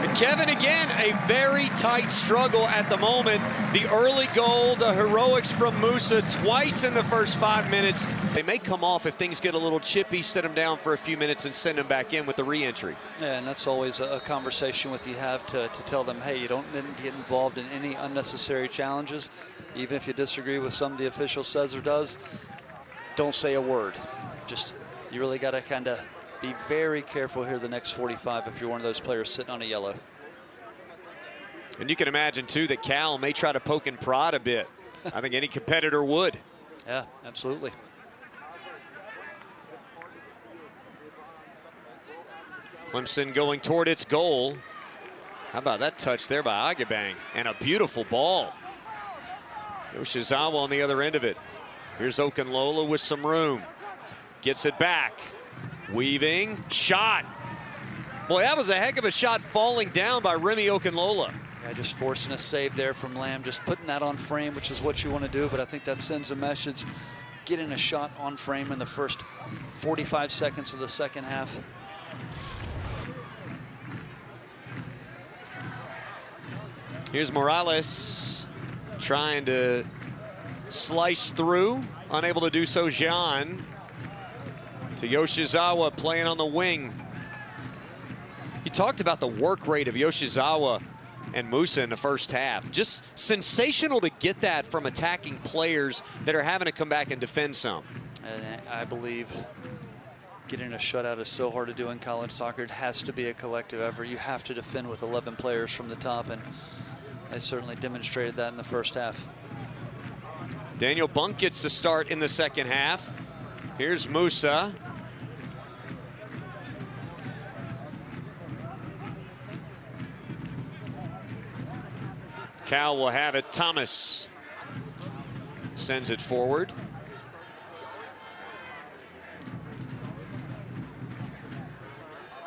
Speaker 1: And Kevin, again, a very tight struggle at the moment. The early goal, the heroics from Musah twice in the first 5 minutes. They may come off if things get a little chippy, set them down for a few minutes and send them back in with the re-entry.
Speaker 2: Yeah, and that's always a conversation with you have to tell them, hey, you don't get involved in any unnecessary challenges. Even if you disagree with something the official says or does, don't say a word. Just, you really got to kind of be very careful here the next 45 if you're one of those players sitting on a yellow.
Speaker 1: And you can imagine, too, that Cal may try to poke and prod a bit. I think any competitor would.
Speaker 2: Yeah, absolutely.
Speaker 1: Clemson going toward its goal. How about that touch there by Agabang? And a beautiful ball. Yoshizawa on the other end of it. Here's Okunlola with some room. Gets it back. Weaving. Shot. Boy, that was a heck of a shot falling down by Remy Okunlola.
Speaker 2: Yeah, just forcing a save there from Lamb. Just putting that on frame, which is what you want to do. But I think that sends a message. Getting a shot on frame in the first 45 seconds of the second half.
Speaker 1: Here's Morales trying to slice through. Unable to do so, Gyan. To Yoshizawa playing on the wing. You talked about the work rate of Yoshizawa and Musah in the first half. Just sensational to get that from attacking players that are having to come back and defend some.
Speaker 2: And I believe getting a shutout is so hard to do in college soccer. It has to be a collective effort. You have to defend with 11 players from the top, and they certainly demonstrated that in the first half.
Speaker 1: Daniel Bunk gets the start in the second half. Here's Musah. Cal will have it. Thomas sends it forward.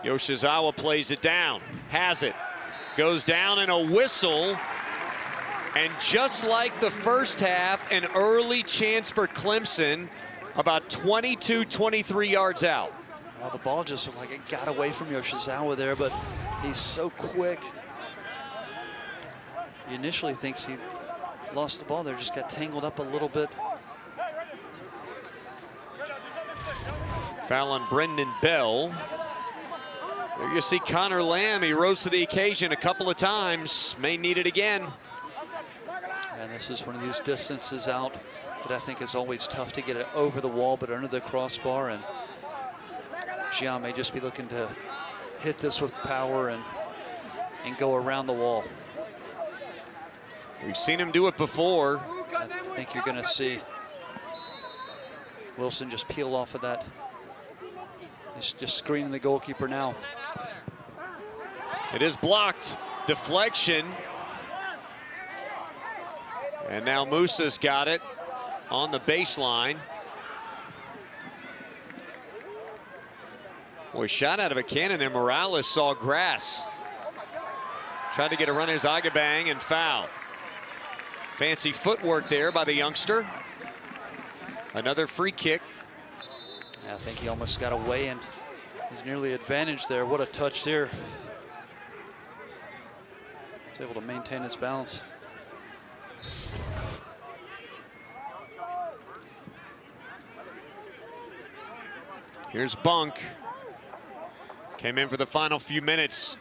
Speaker 1: Yoshizawa plays it down. Has it. Goes down and a whistle. And just like the first half, an early chance for Clemson, about 22, 23 yards out.
Speaker 2: Well, the ball just looked like it got away from Yoshizawa there, but he's so quick. he initially thinks he lost the ball there, just got tangled up a little bit.
Speaker 1: Foul on Brendan Bell. There you see Connor Lamb. He rose to the occasion a couple of times. May need it again.
Speaker 2: And this is one of these distances out that I think is always tough to get it over the wall, but under the crossbar. And Gyan may just be looking to hit this with power and go around the wall.
Speaker 1: We've seen him do it before.
Speaker 2: I think you're going to see Wilson just peel off of that. He's just screening the goalkeeper now.
Speaker 1: It is blocked. Deflection. And now Musah's got it on the baseline. Boy, shot out of a cannon there. Morales saw grass. Tried to get a run as Agabang and foul. Fancy footwork there by the youngster. Another free kick.
Speaker 2: Yeah, I think he almost got away and was nearly advantaged there. What a touch there. He's able to maintain his balance.
Speaker 1: Here's Bunk. Came in for the final few minutes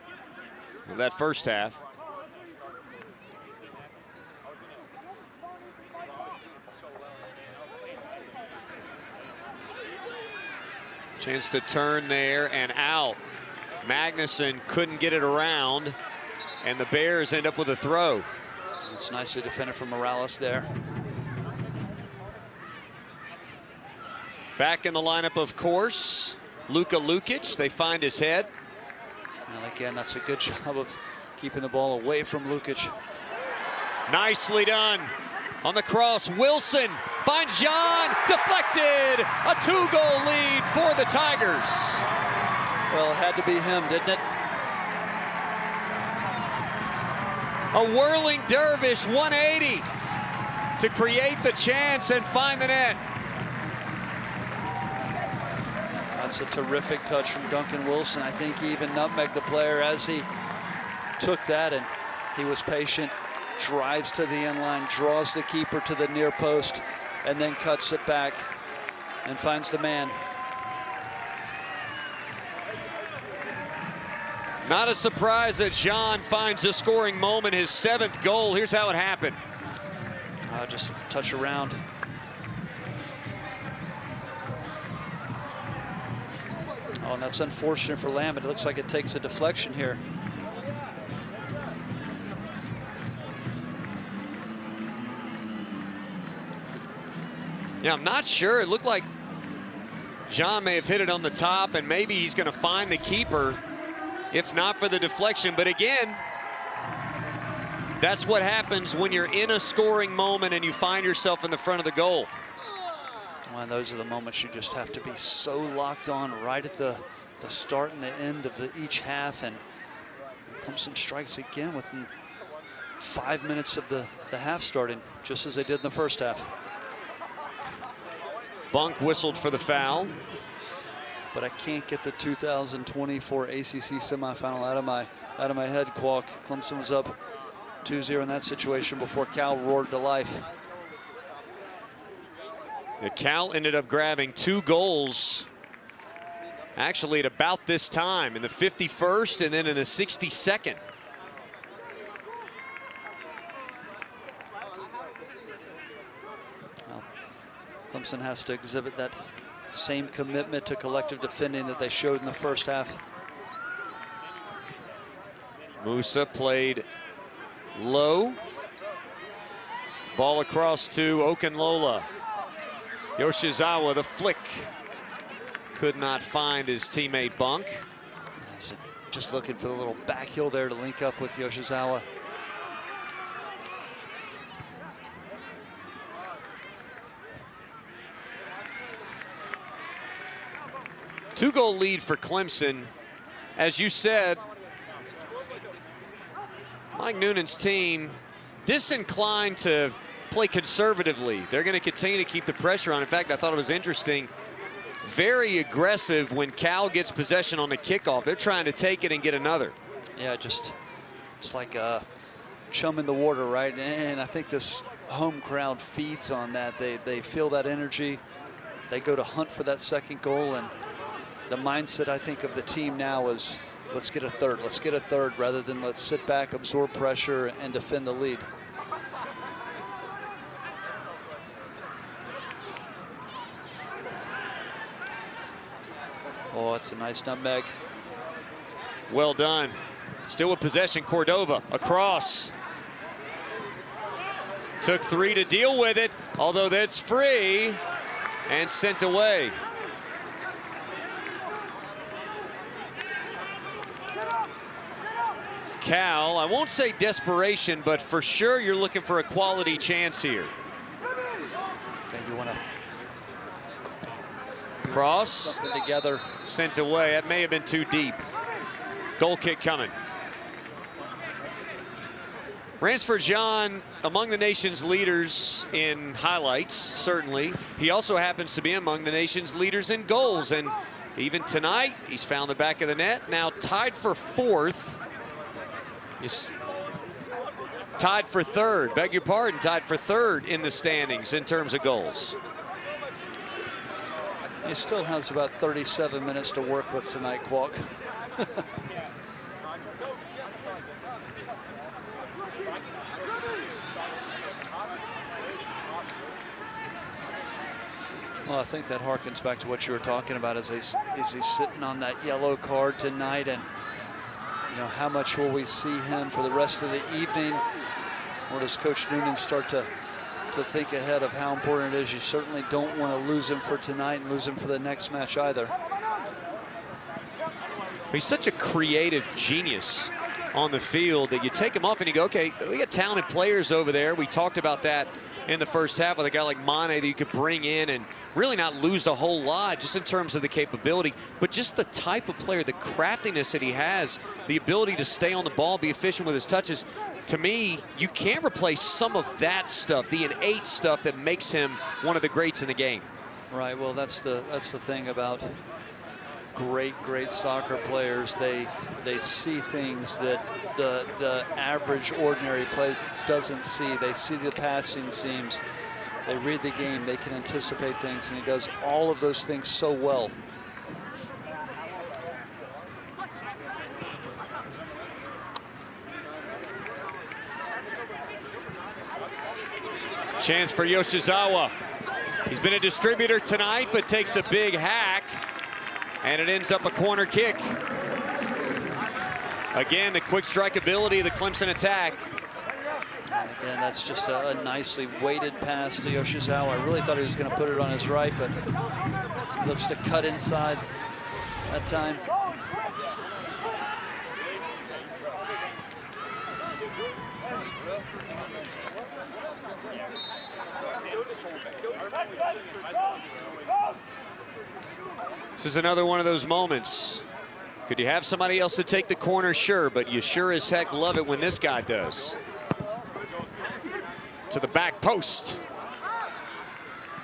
Speaker 1: of that first half. Chance to turn there and out. Magnuson couldn't get it around, and the Bears end up with a throw.
Speaker 2: It's nicely defended from Morales there.
Speaker 1: Back in the lineup, of course, Luka Lukic. They find his head.
Speaker 2: And again, that's a good job of keeping the ball away from Lukic.
Speaker 1: Nicely done. On the cross, Wilson finds Gyan, deflected. A 2-goal lead for the Tigers.
Speaker 2: Well, it had to be him, didn't it?
Speaker 1: A whirling dervish 180 to create the chance and find the net.
Speaker 2: That's a terrific touch from Duncan Wilson. I think he even nutmegged the player as he took that, and he was patient, drives to the end line, draws the keeper to the near post, and then cuts it back and finds the man.
Speaker 1: Not a surprise that Gyan finds a scoring moment, his 7th goal. Here's how it happened.
Speaker 2: Just touch around. Oh, and that's unfortunate for Lamb. It looks like it takes a deflection here.
Speaker 1: Yeah, I'm not sure. It looked like Gyan may have hit it on the top, and maybe he's going to find the keeper, if not for the deflection. But again, that's what happens when you're in a scoring moment and you find yourself in the front of the goal.
Speaker 2: Well, those are the moments you just have to be so locked on right at the start and the end of each half. And Clemson strikes again within 5 minutes of the half starting, just as they did in the first half.
Speaker 1: Bunk whistled for the foul.
Speaker 2: But I can't get the 2024 ACC semifinal out of my head, Kwok. Clemson was up 2-0 in that situation before Cal roared to life.
Speaker 1: Yeah, Cal ended up grabbing 2 goals, actually at about this time, in the 51st and then in the 62nd.
Speaker 2: Well, Clemson has to exhibit that same commitment to collective defending that they showed in the first half.
Speaker 1: Musah played low. Ball across to Okunlola. Yoshizawa, the flick. Could not find his teammate Bunk.
Speaker 2: Just looking for the little back heel there to link up with Yoshizawa.
Speaker 1: Two-goal lead for Clemson. As you said, Mike Noonan's team disinclined to play conservatively. They're going to continue to keep the pressure on. In fact, I thought it was interesting. Very aggressive when Cal gets possession on the kickoff. They're trying to take it and get another.
Speaker 2: Yeah, just it's like chum in the water, right? And I think this home crowd feeds on that. They feel that energy. They go to hunt for that second goal, and the mindset, I think, of the team now is, let's get a third. Let's get a third rather than let's sit back, absorb pressure, and defend the lead. Oh, it's a nice nutmeg.
Speaker 1: Well done. Still with possession, Cordova across. Took 3 to deal with it, although that's free and sent away. Cal, I won't say desperation, but for sure you're looking for a quality chance here.
Speaker 2: Okay, you want to
Speaker 1: cross,
Speaker 2: something together.
Speaker 1: Sent away. That may have been too deep. Goal kick coming. Ransford Gyan, among the nation's leaders in highlights, certainly. He also happens to be among the nation's leaders in goals. And even tonight, he's found the back of the net. Now tied for 4th. He's tied for 3rd, beg your pardon, tied for 3rd in the standings in terms of goals.
Speaker 2: He still has about 37 minutes to work with tonight, Kwok. Well, I think that harkens back to what you were talking about as he's sitting on that yellow card tonight, and you know, how much will we see him for the rest of the evening? Or does Coach Noonan start to think ahead of how important it is? You certainly don't want to lose him for tonight and lose him for the next match either.
Speaker 1: He's such a creative genius on the field that you take him off and you go, okay, we got talented players over there. We talked about that in the first half with a guy like Mane that you could bring in and really not lose a whole lot just in terms of the capability, but just the type of player, the craftiness that he has, the ability to stay on the ball, be efficient with his touches. To me, you can't replace some of that stuff, the innate stuff that makes him one of the greats in the game.
Speaker 2: Right, well, that's the thing about great soccer players. They see things that the average ordinary player doesn't see. They see the passing seams, they read the game, they can anticipate things, and he does all of those things so well.
Speaker 1: Chance for Yoshizawa. He's been a distributor tonight, but takes a big hack, and it ends up a corner kick. Again, the quick strike ability of the Clemson attack.
Speaker 2: And again, that's just a nicely weighted pass to Yoshizawa. I really thought he was going to put it on his right, but looks to cut inside that time.
Speaker 1: This is another one of those moments. Could you have somebody else to take the corner? Sure, but you sure as heck love it when this guy does. To the back post.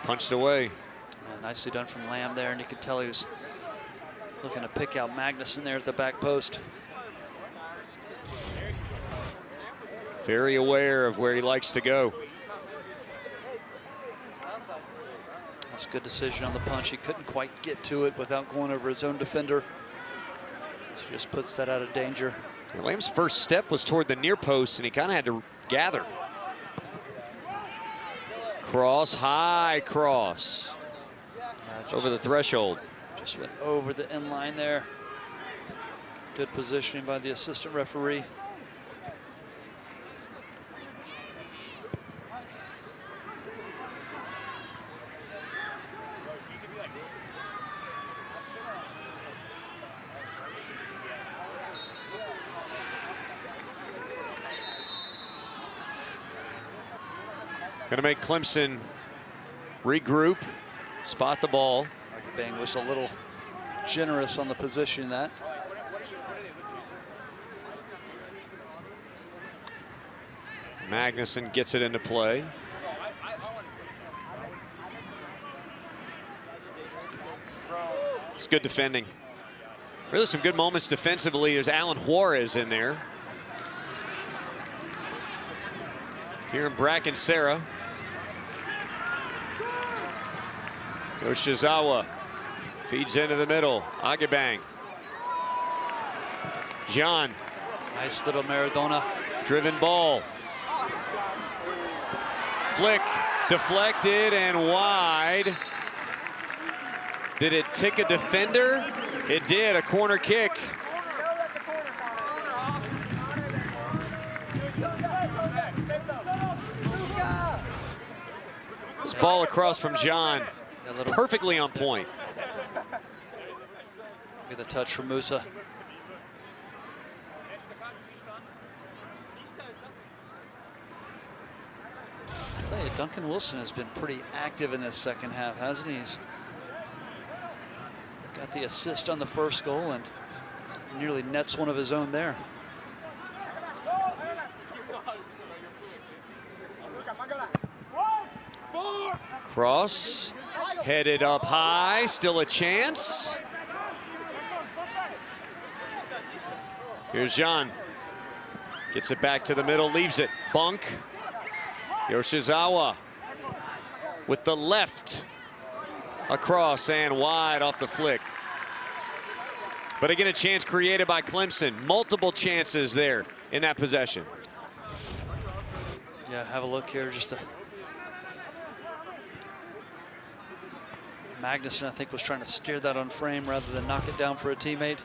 Speaker 1: Punched away.
Speaker 2: Yeah, nicely done from Lamb there, and you could tell he was looking to pick out Magnuson there at the back post.
Speaker 1: Very aware of where he likes to go.
Speaker 2: That's a good decision on the punch. He couldn't quite get to it without going over his own defender. So just puts that out of danger.
Speaker 1: Lamb's first step was toward the near post, and he kind of had to gather. Cross, high cross. Over the threshold.
Speaker 2: Just went over the end line there. Good positioning by the assistant referee.
Speaker 1: Going to make Clemson regroup, spot the ball.
Speaker 2: Bang was a little generous on the position that.
Speaker 1: Magnuson gets it into play. It's good defending. Really some good moments defensively. There's Alan Juarez in there. Kieran Bracken Sarah. Yoshizawa feeds into the middle. Agabang. Gyan.
Speaker 2: Nice little Maradona.
Speaker 1: Driven ball. Flick. Deflected and wide. Did it tick a defender? It did. A corner kick. This ball across from Gyan. Perfectly on point.
Speaker 2: Look at the touch from Musah. I'll tell you, Duncan Wilson has been pretty active in this second half, hasn't he? He's got the assist on the first goal and nearly nets one of his own there.
Speaker 1: Cross, headed up high, still a chance. Here's Gyan. Gets it back to the middle, leaves it. Bunk. Yoshizawa with the left. Across and wide off the flick. But again, a chance created by Clemson. Multiple chances there in that possession.
Speaker 2: Yeah, have a look here. Just a Magnuson, I think, was trying to steer that on frame rather than knock it down for a teammate.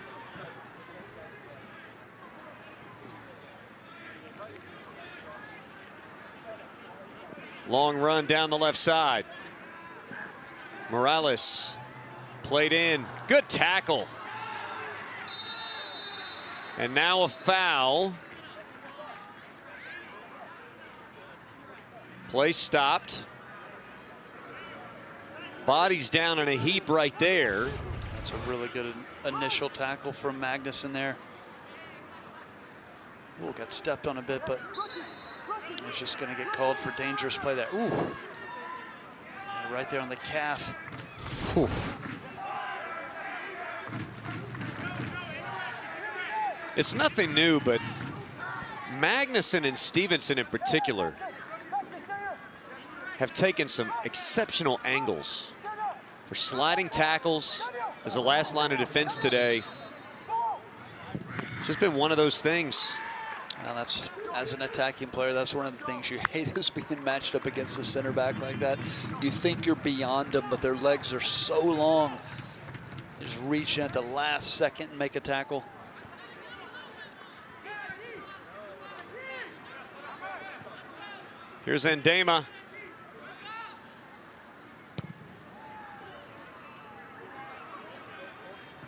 Speaker 1: Long run down the left side. Morales played in. Good tackle. And now a foul. Play stopped. Body's down in a heap right there.
Speaker 2: That's a really good initial tackle from Magnuson there. Ooh, got stepped on a bit, but it's just going to get called for dangerous play there. Ooh. Yeah, right there on the calf.
Speaker 1: Whew. It's nothing new, but Magnuson and Stevenson in particular have taken some exceptional angles for sliding tackles as the last line of defense today. It's just been one of those things.
Speaker 2: Well, that's, as an attacking player, that's one of the things you hate, is being matched up against a center back like that. You think you're beyond them, but their legs are so long. Just reach in at the last second and make a tackle.
Speaker 1: Here's Ndema.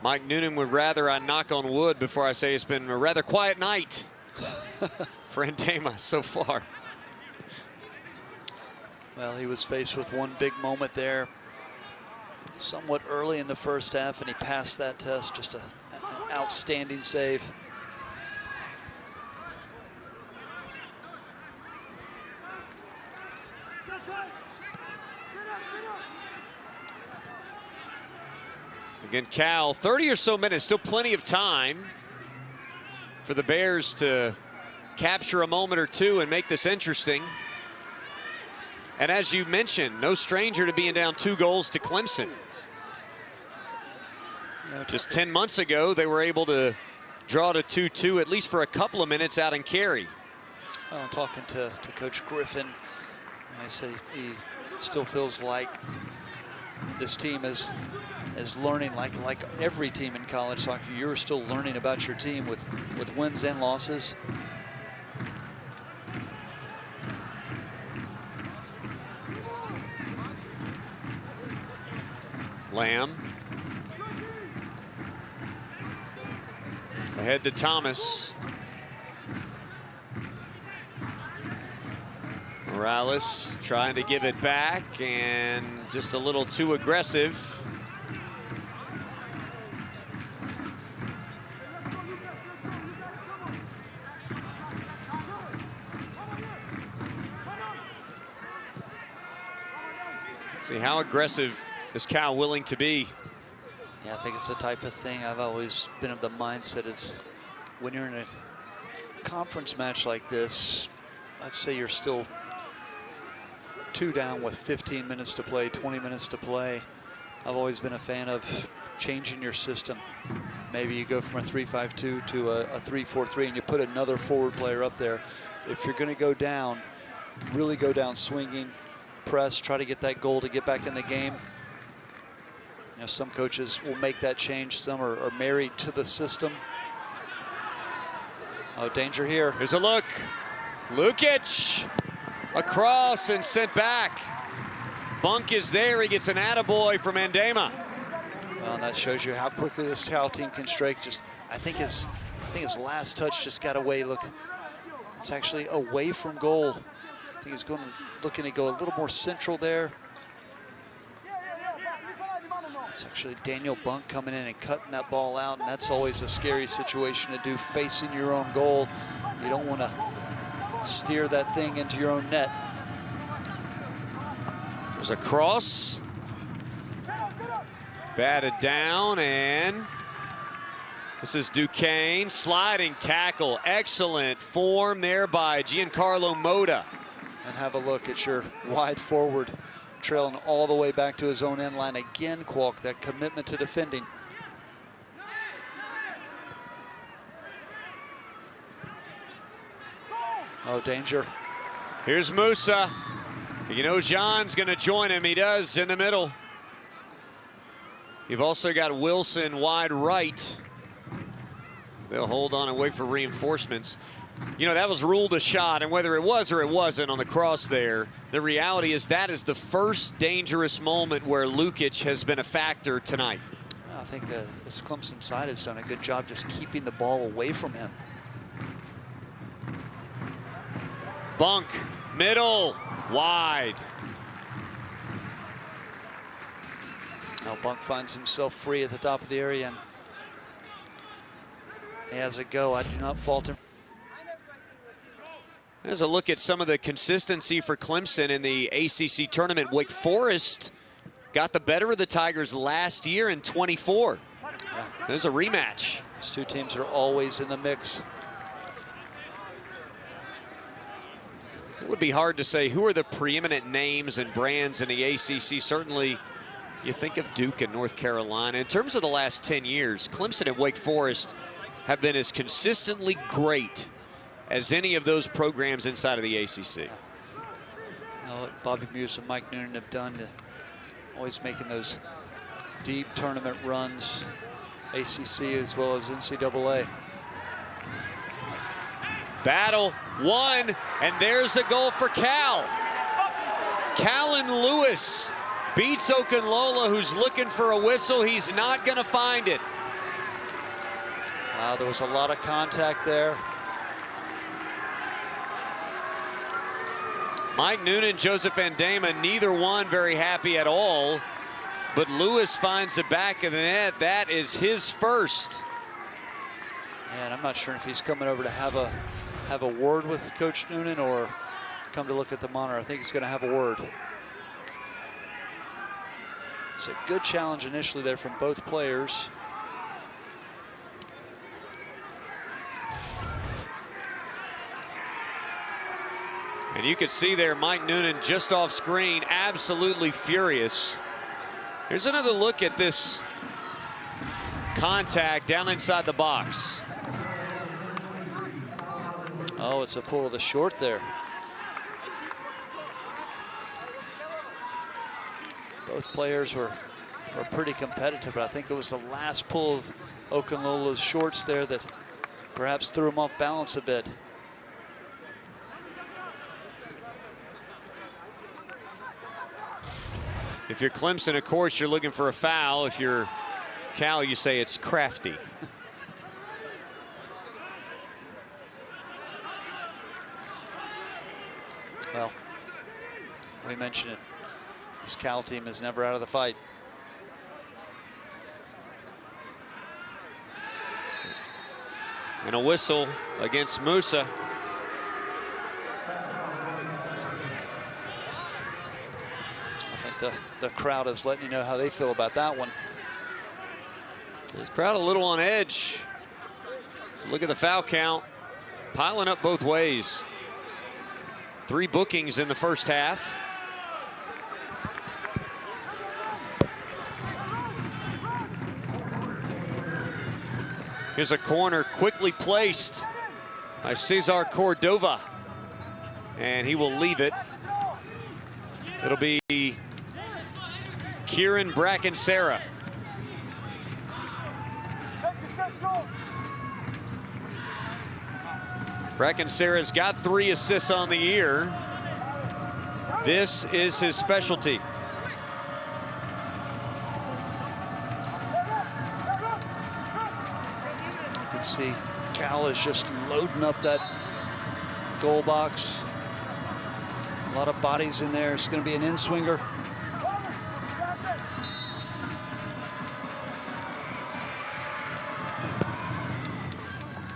Speaker 1: Mike Noonan would rather I knock on wood before I say it's been a rather quiet night for Ndema so far.
Speaker 2: Well, he was faced with one big moment there somewhat early in the first half, and he passed that test. Just an outstanding save.
Speaker 1: Again, Cal, 30 or so minutes, still plenty of time for the Bears to capture a moment or two and make this interesting. And as you mentioned, no stranger to being down 2 goals to Clemson. Just 10 months ago, they were able to draw to 2-2, at least for a couple of minutes out in Cary.
Speaker 2: Well, talking to Coach Griffin, I said he still feels like this team is learning, like every team in college soccer. You're still learning about your team with wins and losses.
Speaker 1: Lamb. Ahead to Thomas. Morales trying to give it back and just a little too aggressive. See, how aggressive is Cal willing to be?
Speaker 2: Yeah, I think it's the type of thing I've always been of the mindset is when you're in a conference match like this, let's say you're still 2 down with 15 minutes to play, 20 minutes to play. I've always been a fan of changing your system. Maybe you go from a 3-5-2 to a 3-4-3 and you put another forward player up there. If you're going to go down, really go down swinging, press, try to get that goal to get back in the game. You know, some coaches will make that change. Some are married to the system. Oh, danger here.
Speaker 1: Here's a look. Lukic across and sent back. Bunk is there. He gets an attaboy from Andema.
Speaker 2: Well, and that shows you how quickly this Cal team can strike. I think his last touch just got away. Look, it's actually away from goal. I think he's looking to go a little more central there. It's actually Daniel Bunk coming in and cutting that ball out, and that's always a scary situation to do, facing your own goal. You don't want to steer that thing into your own net.
Speaker 1: There's a cross. Batted down, and this is Duquesne. Sliding tackle. Excellent form there by Giancarlo Moda.
Speaker 2: And have a look at your wide forward, trailing all the way back to his own end line. Again, Kwok, that commitment to defending. Oh, danger.
Speaker 1: Here's Musah. You know Jean's going to join him. He does in the middle. You've also got Wilson wide right. They'll hold on and wait for reinforcements. You know, that was ruled a shot, and whether it was or it wasn't on the cross there, the reality is that is the first dangerous moment where Lukic has been a factor tonight.
Speaker 2: I think this Clemson side has done a good job just keeping the ball away from him.
Speaker 1: Bunk, middle, wide.
Speaker 2: Now Bunk finds himself free at the top of the area, and he has a go. I do not fault him.
Speaker 1: There's a look at some of the consistency for Clemson in the ACC tournament. Wake Forest got the better of the Tigers last year in 24.
Speaker 2: Yeah.
Speaker 1: There's a rematch.
Speaker 2: These two teams are always in the mix.
Speaker 1: It would be hard to say who are the preeminent names and brands in the ACC. Certainly, you think of Duke and North Carolina. In terms of the last 10 years, Clemson and Wake Forest have been as consistently great as any of those programs inside of the ACC.
Speaker 2: You know what Bobby Muse and Mike Noonan have done, always making those deep tournament runs, ACC as well as NCAA.
Speaker 1: Battle, one, and there's a goal for Cal. Callen Lewis beats Okunlola, who's looking for a whistle. He's not going to find it.
Speaker 2: Wow, there was a lot of contact there.
Speaker 1: Mike Noonan, Joseph Andema, neither one very happy at all. But Lewis finds the back of the net. That is his first.
Speaker 2: And I'm not sure if he's coming over to have a word with Coach Noonan or come to look at the monitor. I think he's going to have a word. It's a good challenge initially there from both players.
Speaker 1: And you could see there Mike Noonan just off screen, absolutely furious. Here's another look at this contact down inside the box.
Speaker 2: Oh, it's a pull of the short there. Both players were pretty competitive, but I think it was the last pull of Okunlola's shorts there that perhaps threw him off balance a bit.
Speaker 1: If you're Clemson, of course, you're looking for a foul. If you're Cal, you say it's crafty.
Speaker 2: Well, we mentioned it. This Cal team is never out of the fight.
Speaker 1: And a whistle against Musah.
Speaker 2: The crowd is letting you know how they feel about that one.
Speaker 1: This crowd a little on edge. Look at the foul count, piling up both ways. 3 bookings in the first half. Here's a corner quickly placed by Cesar Cordova. And he will leave it. It'll be Kieran Bracken-Sarah. Bracken-Sarah's got 3 assists on the year. This is his specialty.
Speaker 2: You can see Cal is just loading up that goal box. A lot of bodies in there. It's going to be an in-swinger.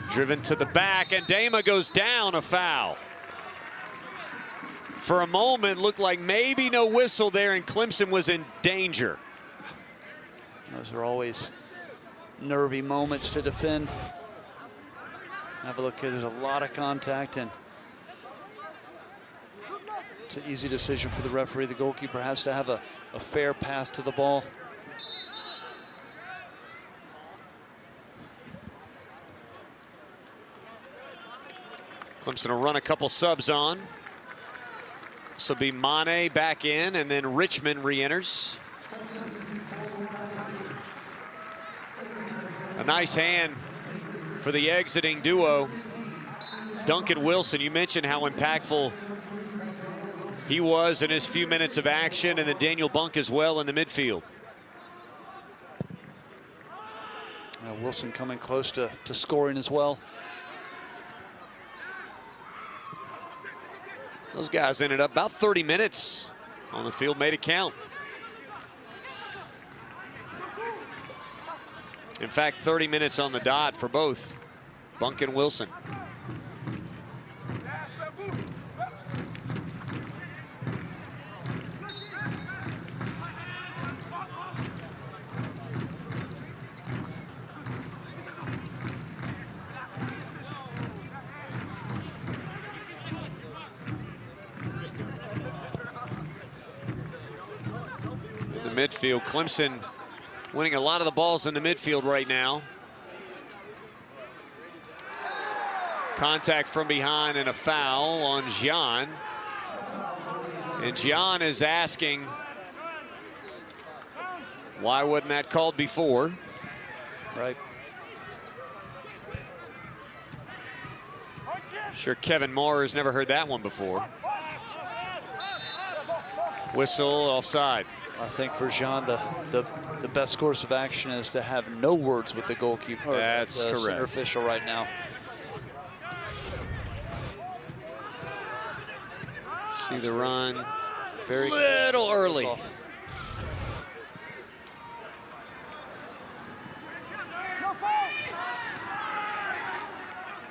Speaker 1: Driven to the back, and Dama goes down, a foul. For a moment, looked like maybe no whistle there, and Clemson was in danger.
Speaker 2: Those are always nervy moments to defend. Have a look here. There's a lot of contact, and it's an easy decision for the referee. The goalkeeper has to have a fair path to the ball.
Speaker 1: Clemson will run a couple subs on. This will be Mane back in, and then Richmond re-enters. A nice hand for the exiting duo. Duncan Wilson, you mentioned how impactful he was in his few minutes of action, and then Daniel Bunk as well in the midfield.
Speaker 2: Wilson coming close to scoring as well.
Speaker 1: Those guys ended up about 30 minutes on the field, made it count. In fact, 30 minutes on the dot for both Bunk and Wilson. Midfield, Clemson winning a lot of the balls in the midfield right now. Contact from behind and a foul on Gyan. And Gyan is asking, why wasn't that called before?
Speaker 2: Right.
Speaker 1: Sure, Kevin Moore has never heard that one before. Whistle, offside.
Speaker 2: I think for Jean, the best course of action is to have no words with the goalkeeper.
Speaker 1: That's correct.
Speaker 2: Center official right now.
Speaker 1: See the run. Very little early.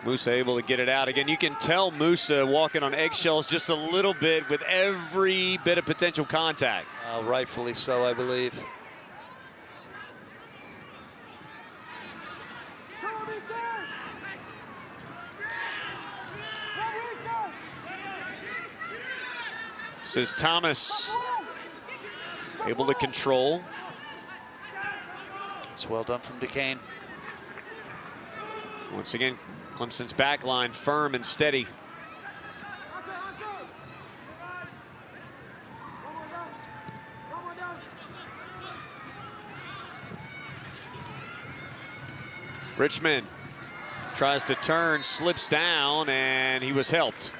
Speaker 1: Musah able to get it out again. You can tell Musah walking on eggshells just a little bit with every bit of potential contact.
Speaker 2: Rightfully so, I believe.
Speaker 1: Says Thomas, able to control.
Speaker 2: It's well done from DeCane.
Speaker 1: Once again, Clemson's back line firm and steady. Richmond tries to turn, slips down, and he was helped.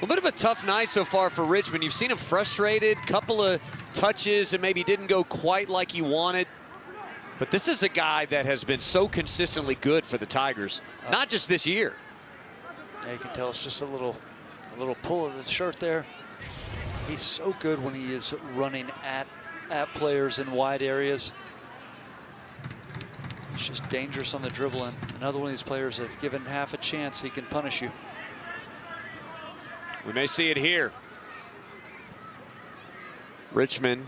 Speaker 1: A bit of a tough night so far for Richmond. You've seen him frustrated, couple of touches and maybe didn't go quite like he wanted. But this is a guy that has been so consistently good for the Tigers, not just this year.
Speaker 2: Yeah, you can tell it's just a little pull of the shirt there. He's so good when he is running at players in wide areas. It's just dangerous on the dribbling. Another one of these players, if given half a chance, he can punish you.
Speaker 1: We may see it here. Richmond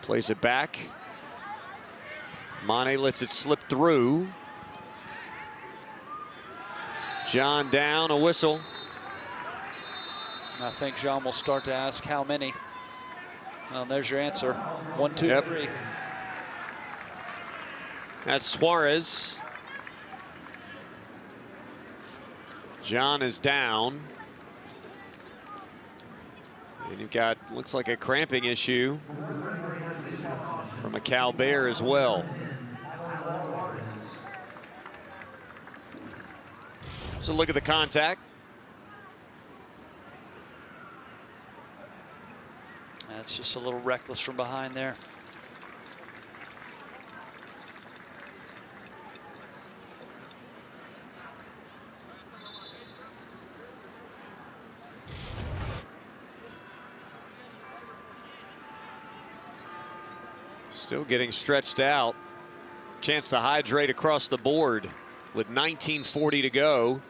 Speaker 1: plays it back. Mane lets it slip through. John down, a whistle.
Speaker 2: I think Jean will start to ask how many. Well, there's your answer. 1, 2,
Speaker 1: yep.
Speaker 2: 3.
Speaker 1: That's Suarez. John is down. And you've got, looks like a cramping issue from a Cal Bear as well. So look at the contact.
Speaker 2: That's just a little reckless from behind there.
Speaker 1: Still getting stretched out. Chance to hydrate across the board with 19:40 to go.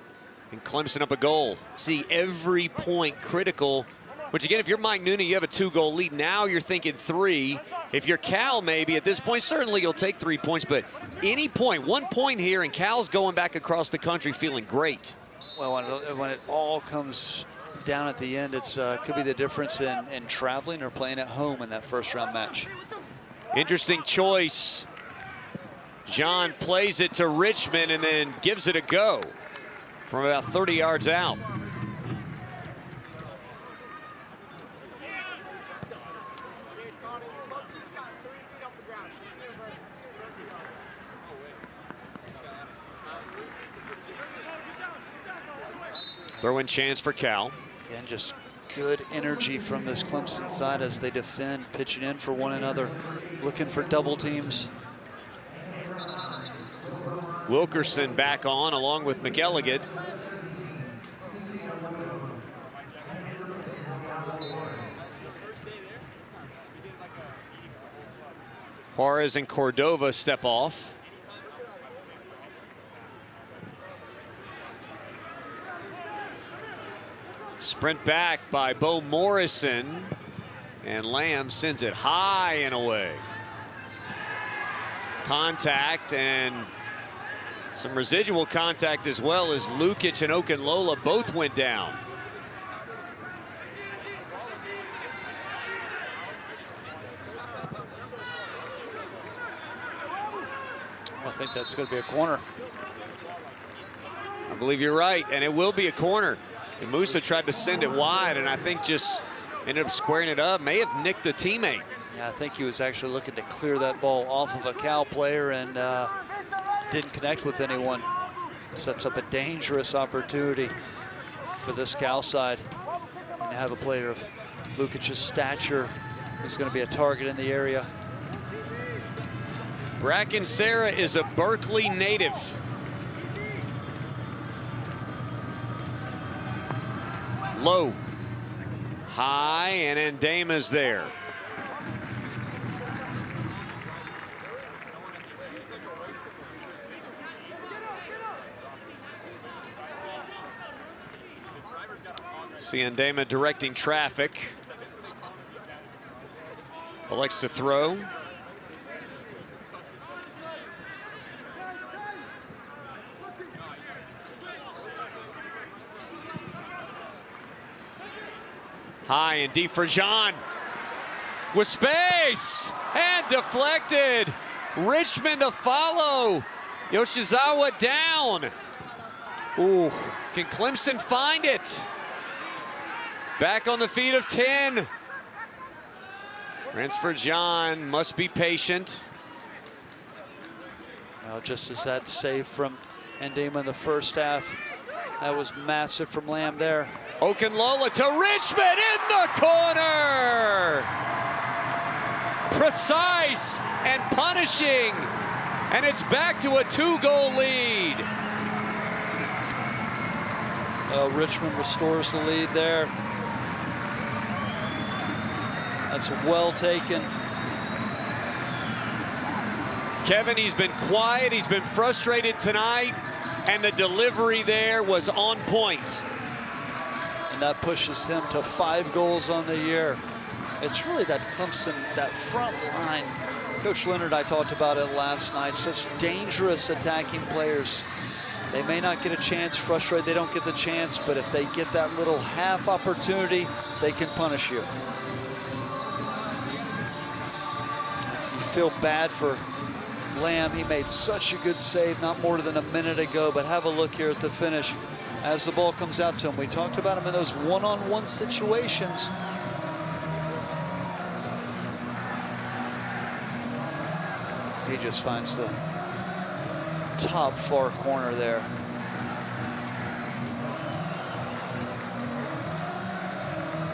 Speaker 1: And Clemson up a goal. See every point critical. Which again, if you're Mike Noonan, you have a 2-goal lead. Now you're thinking 3. If you're Cal, maybe at this point, certainly you'll take 3 points. But any point, 1 point here, and Cal's going back across the country feeling great.
Speaker 2: Well, when it all comes down at the end, it's could be the difference in traveling or playing at home in that first-round match.
Speaker 1: Interesting choice. John plays it to Richmond and then gives it a go from about 30 yards out. Throw-in chance for Cal.
Speaker 2: Again, just good energy from this Clemson side as they defend, pitching in for one another, looking for double teams.
Speaker 1: Wilkerson back on along with McElligott. Juarez and Cordova step off. Sprint back by Bo Morrison, and Lamb sends it high and away. Contact and some residual contact as well as Lukic and Okunlola both went down.
Speaker 2: I think that's going to be a corner.
Speaker 1: I believe you're right, and it will be a corner. And Musah tried to send it wide, and I think just ended up squaring it up. May have nicked a teammate.
Speaker 2: Yeah, I think he was actually looking to clear that ball off of a Cal player and didn't connect with anyone. Sets up a dangerous opportunity for this Cal side. And to have a player of Lukic's stature who's going to be a target in the area.
Speaker 1: Bracken Sarah is a Berkeley native. Low, high, and Ndama's there. See Ndama directing traffic. Elects to throw. High and deep for John. With space and deflected. Richmond to follow. Yoshizawa down. Ooh, can Clemson find it? Back on the feet of 10. Ransford Gyan must be patient.
Speaker 2: Well, just as that save from Ndama in the first half, that was massive from Lamb there.
Speaker 1: Okunlola to Richmond in the corner. Precise and punishing. And it's back to a 2-goal lead.
Speaker 2: Richmond restores the lead there. That's well taken.
Speaker 1: Kevin, he's been quiet. He's been frustrated tonight. And the delivery there was on point.
Speaker 2: And that pushes him to 5 goals on the year. It's really that Clemson, that front line. Coach Leonard, I talked about it last night. Such dangerous attacking players. They may not get a chance, frustrated they don't get the chance, but if they get that little half opportunity, they can punish you. You feel bad for Lamb, he made such a good save not more than a minute ago, but have a look here at the finish as the ball comes out to him. We talked about him in those one-on-one situations. He just finds the top far corner there.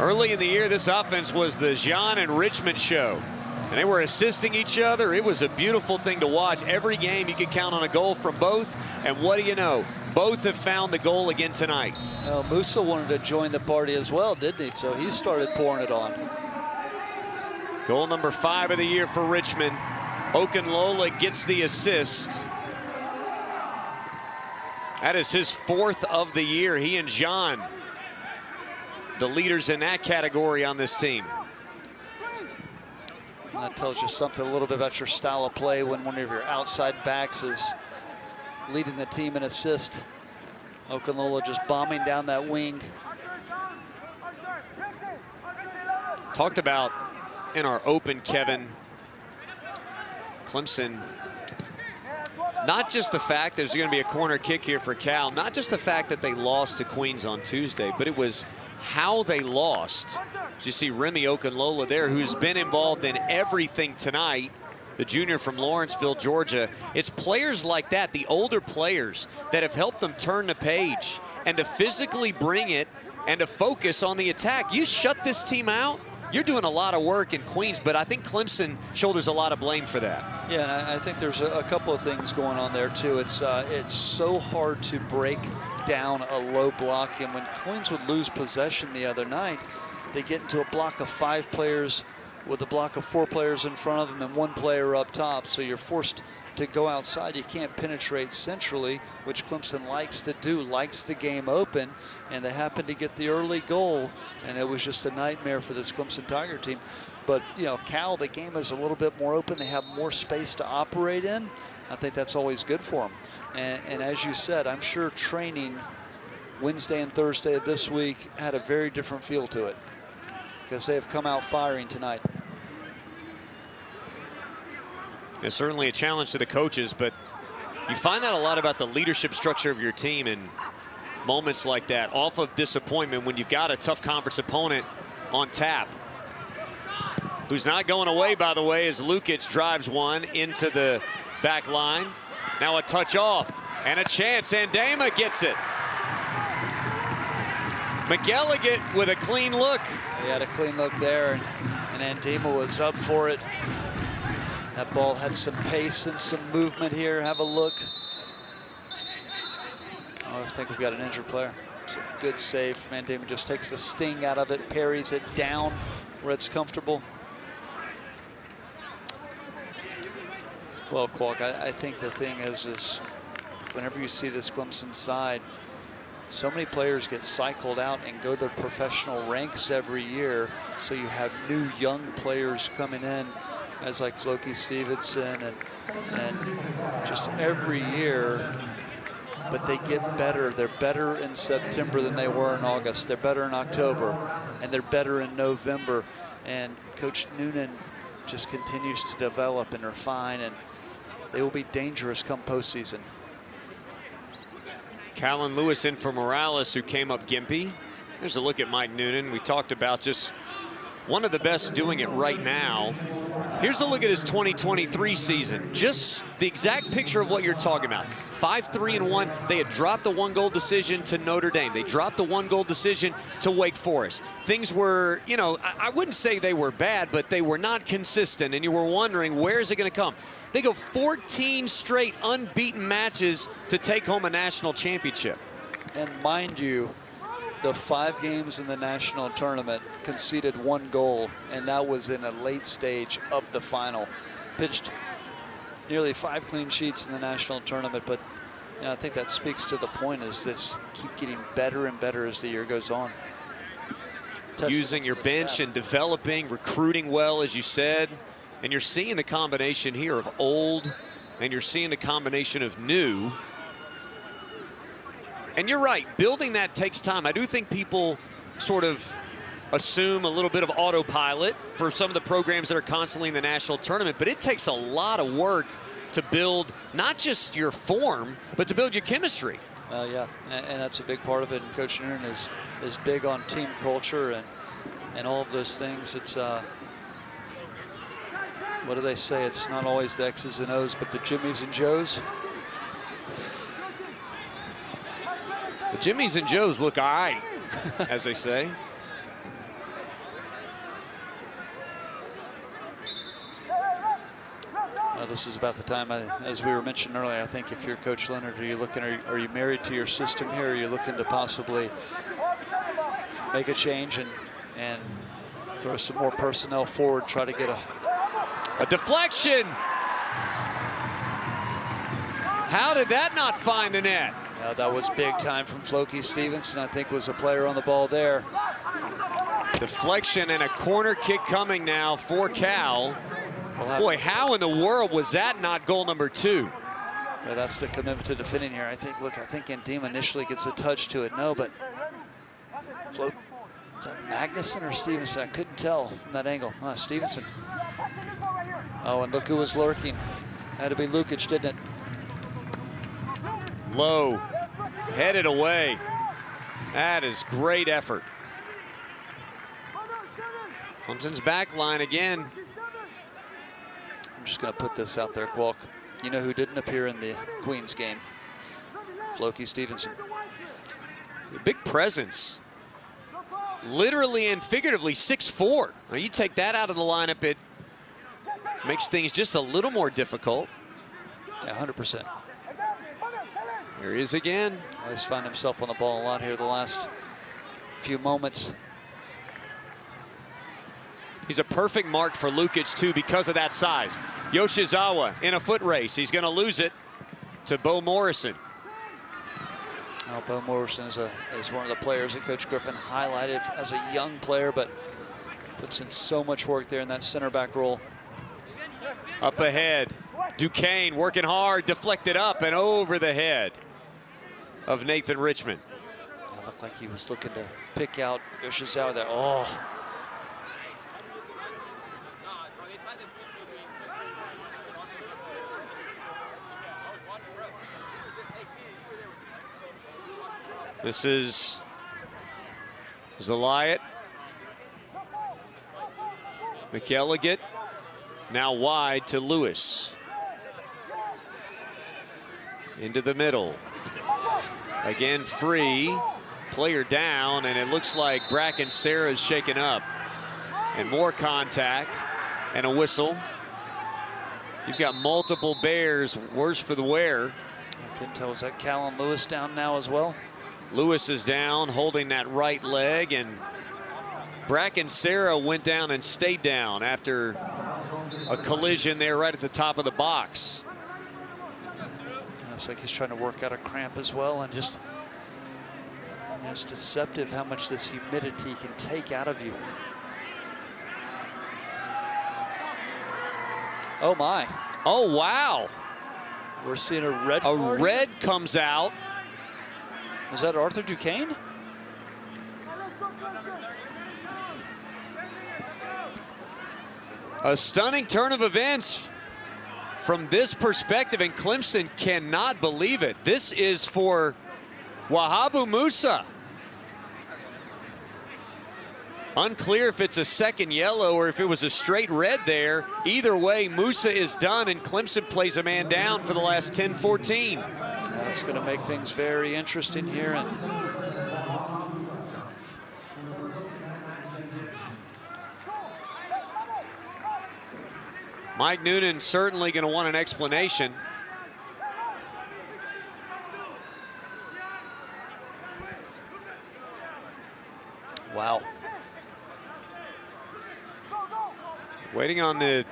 Speaker 1: Early in the year, this offense was the Gyan and Richmond show. And they were assisting each other. It was a beautiful thing to watch. Every game you could count on a goal from both. And what do you know? Both have found the goal again tonight.
Speaker 2: Well, Musah wanted to join the party as well, didn't he? So he started pouring it on.
Speaker 1: Goal number 5 of the year for Richmond. Okunlola gets the assist. That is his 4th of the year. He and Gyan, the leaders in that category on this team.
Speaker 2: And that tells you something a little bit about your style of play when one of your outside backs is leading the team in assist. Okunlola just bombing down that wing.
Speaker 1: Talked about in our open, Kevin, Clemson, not just the fact there's going to be a corner kick here for Cal, not just the fact that they lost to Queens on Tuesday, but it was how they lost. You see Remy Okunlola there, who's been involved in everything tonight, the junior from Lawrenceville, Georgia. It's players like that, the older players, that have helped them turn the page and to physically bring it and to focus on the attack. You shut this team out, you're doing a lot of work in Queens, but I think Clemson shoulders a lot of blame for that.
Speaker 2: Yeah, and I think there's a couple of things going on there too. It's so hard to break down a low block, and when Queens would lose possession the other night, they get into a block of 5 players with a block of 4 players in front of them and 1 player up top. So you're forced to go outside. You can't penetrate centrally, which Clemson likes to do, likes the game open. And they happened to get the early goal, and it was just a nightmare for this Clemson Tiger team. But, you know, Cal, the game is a little bit more open. They have more space to operate in. I think that's always good for them. And as you said, I'm sure training Wednesday and Thursday of this week had a very different feel to it, because they have come out firing tonight.
Speaker 1: It's certainly a challenge to the coaches, but you find out a lot about the leadership structure of your team in moments like that, off of disappointment, when you've got a tough conference opponent on tap. Who's not going away, by the way, as Lukic drives one into the back line. Now a touch off and a chance. Andema gets it. McElligott with a clean look.
Speaker 2: He had a clean look there, and Andema was up for it. That ball had some pace and some movement here. Have a look. Oh, I think we've got an injured player. It's a good save from Andema. Just takes the sting out of it, parries it down where it's comfortable. Well, Qualk, I think the thing is whenever you see this Clemson side, so many players get cycled out and go to professional ranks every year. So you have new young players coming in, as like Floki Stevenson and just every year. But they get better. They're better in September than they were in August. They're better in October, and they're better in November. And Coach Noonan just continues to develop and refine, and they will be dangerous come postseason.
Speaker 1: Callen Lewis in for Morales, who came up gimpy. Here's a look at Mike Noonan. We talked about just one of the best doing it right now. Here's a look at his 2023 season. Just the exact picture of what you're talking about. 5-3-1. They had dropped the 1-goal decision to Notre Dame. They dropped the 1-goal decision to Wake Forest. Things were, you know, I wouldn't say they were bad, but they were not consistent, and you were wondering, where is it going to come? They go 14 straight unbeaten matches to take home a national championship.
Speaker 2: And mind you, the 5 games in the national tournament conceded 1 goal, and that was in a late stage of the final. Pitched nearly 5 clean sheets in the national tournament, but you know, I think that speaks to the point, is this keep getting better and better as the year goes on.
Speaker 1: Using your bench and developing, recruiting well, as you said. And you're seeing the combination here of old, and you're seeing the combination of new. And you're right, building that takes time. I do think people sort of assume a little bit of autopilot for some of the programs that are constantly in the national tournament, but it takes a lot of work to build not just your form, but to build your chemistry.
Speaker 2: Yeah, and that's a big part of it. And Coach Noonan is big on team culture and all of those things. It's what do they say? It's not always the X's and O's, but the Jimmies and Joes.
Speaker 1: The Jimmies and Joes look all right, as they say.
Speaker 2: This is about the time, as we were mentioning earlier, I think if you're Coach Leonard, are you married to your system here? Are you looking to possibly make a change and throw some more personnel forward, try to get
Speaker 1: a deflection? How did that not find the net?
Speaker 2: That was big time from Floki Stevenson. I think was a player on the ball there.
Speaker 1: Deflection and a corner kick coming now for Cal. Boy, how in the world was that not goal number 2?
Speaker 2: Yeah, that's the commitment to defending here. I think Ndima initially gets a touch to it. No, but is that Magnuson or Stevenson? I couldn't tell from that angle. Stevenson. Oh, and look who was lurking. Had to be Lukic, didn't it?
Speaker 1: Low, headed away. That is great effort. Clemson's back line again.
Speaker 2: I'm just going to put this out there, Kwok. You know who didn't appear in the Queens game? Floki Stevenson.
Speaker 1: Big presence. Literally and figuratively 6'4". Now you take that out of the lineup, it makes things just a little more difficult.
Speaker 2: Yeah, 100%.
Speaker 1: Here he is again.
Speaker 2: He's found himself on the ball a lot here the last few moments.
Speaker 1: He's a perfect mark for Lukic, too, because of that size. Yoshizawa in a foot race. He's going to lose it to Bo Morrison.
Speaker 2: Well, Bo Morrison is one of the players that Coach Griffin highlighted as a young player, but puts in so much work there in that center back role.
Speaker 1: Up ahead, Duquesne working hard, deflected up and over the head of Nathan Richmond.
Speaker 2: It looked like he was looking to pick out Yoshizawa there. Oh.
Speaker 1: This is Zelliot. McElligott now wide to Lewis. Into the middle. Again free. Player down, and it looks like Bracken Sarah's shaken up. And more contact and a whistle. You've got multiple Bears, worse for the wear.
Speaker 2: I couldn't tell, was that Callen Lewis down now as well?
Speaker 1: Lewis is down, holding that right leg, and Bracken Sarah went down and stayed down after a collision there right at the top of the box.
Speaker 2: Looks like he's trying to work out a cramp as well, and just it's deceptive how much this humidity can take out of you. Oh my.
Speaker 1: Oh wow.
Speaker 2: We're seeing a red card?
Speaker 1: A red comes out.
Speaker 2: Was that Arthur Duquesne?
Speaker 1: A stunning turn of events from this perspective, and Clemson cannot believe it. This is for Wahabu Musah. Unclear if it's a second yellow or if it was a straight red there. Either way, Musah is done, and Clemson plays a man down for the last 10-14.
Speaker 2: That's going to make things very interesting here. And
Speaker 1: Mike Noonan certainly going to want an explanation.
Speaker 2: wow.
Speaker 1: Waiting on the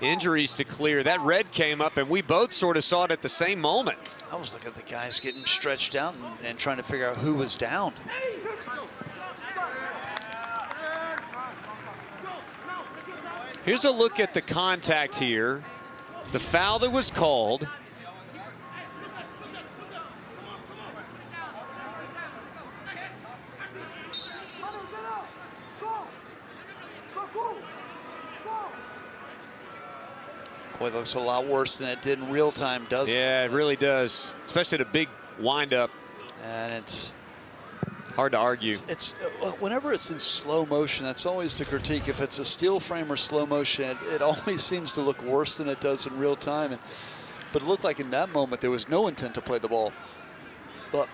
Speaker 1: injuries to clear. That red came up, and we both sort of saw it at the same moment.
Speaker 2: I was looking at the guys getting stretched out and trying to figure out who was down.
Speaker 1: Here's a look at the contact here. The foul that was called.
Speaker 2: Boy, it looks a lot worse than it did in real time, doesn't it?
Speaker 1: Yeah, it really does, especially the big windup.
Speaker 2: And it's
Speaker 1: hard to argue.
Speaker 2: It's whenever it's in slow motion, that's always the critique. If it's a steel frame or slow motion, it always seems to look worse than it does in real time. But it looked like in that moment there was no intent to play the ball. But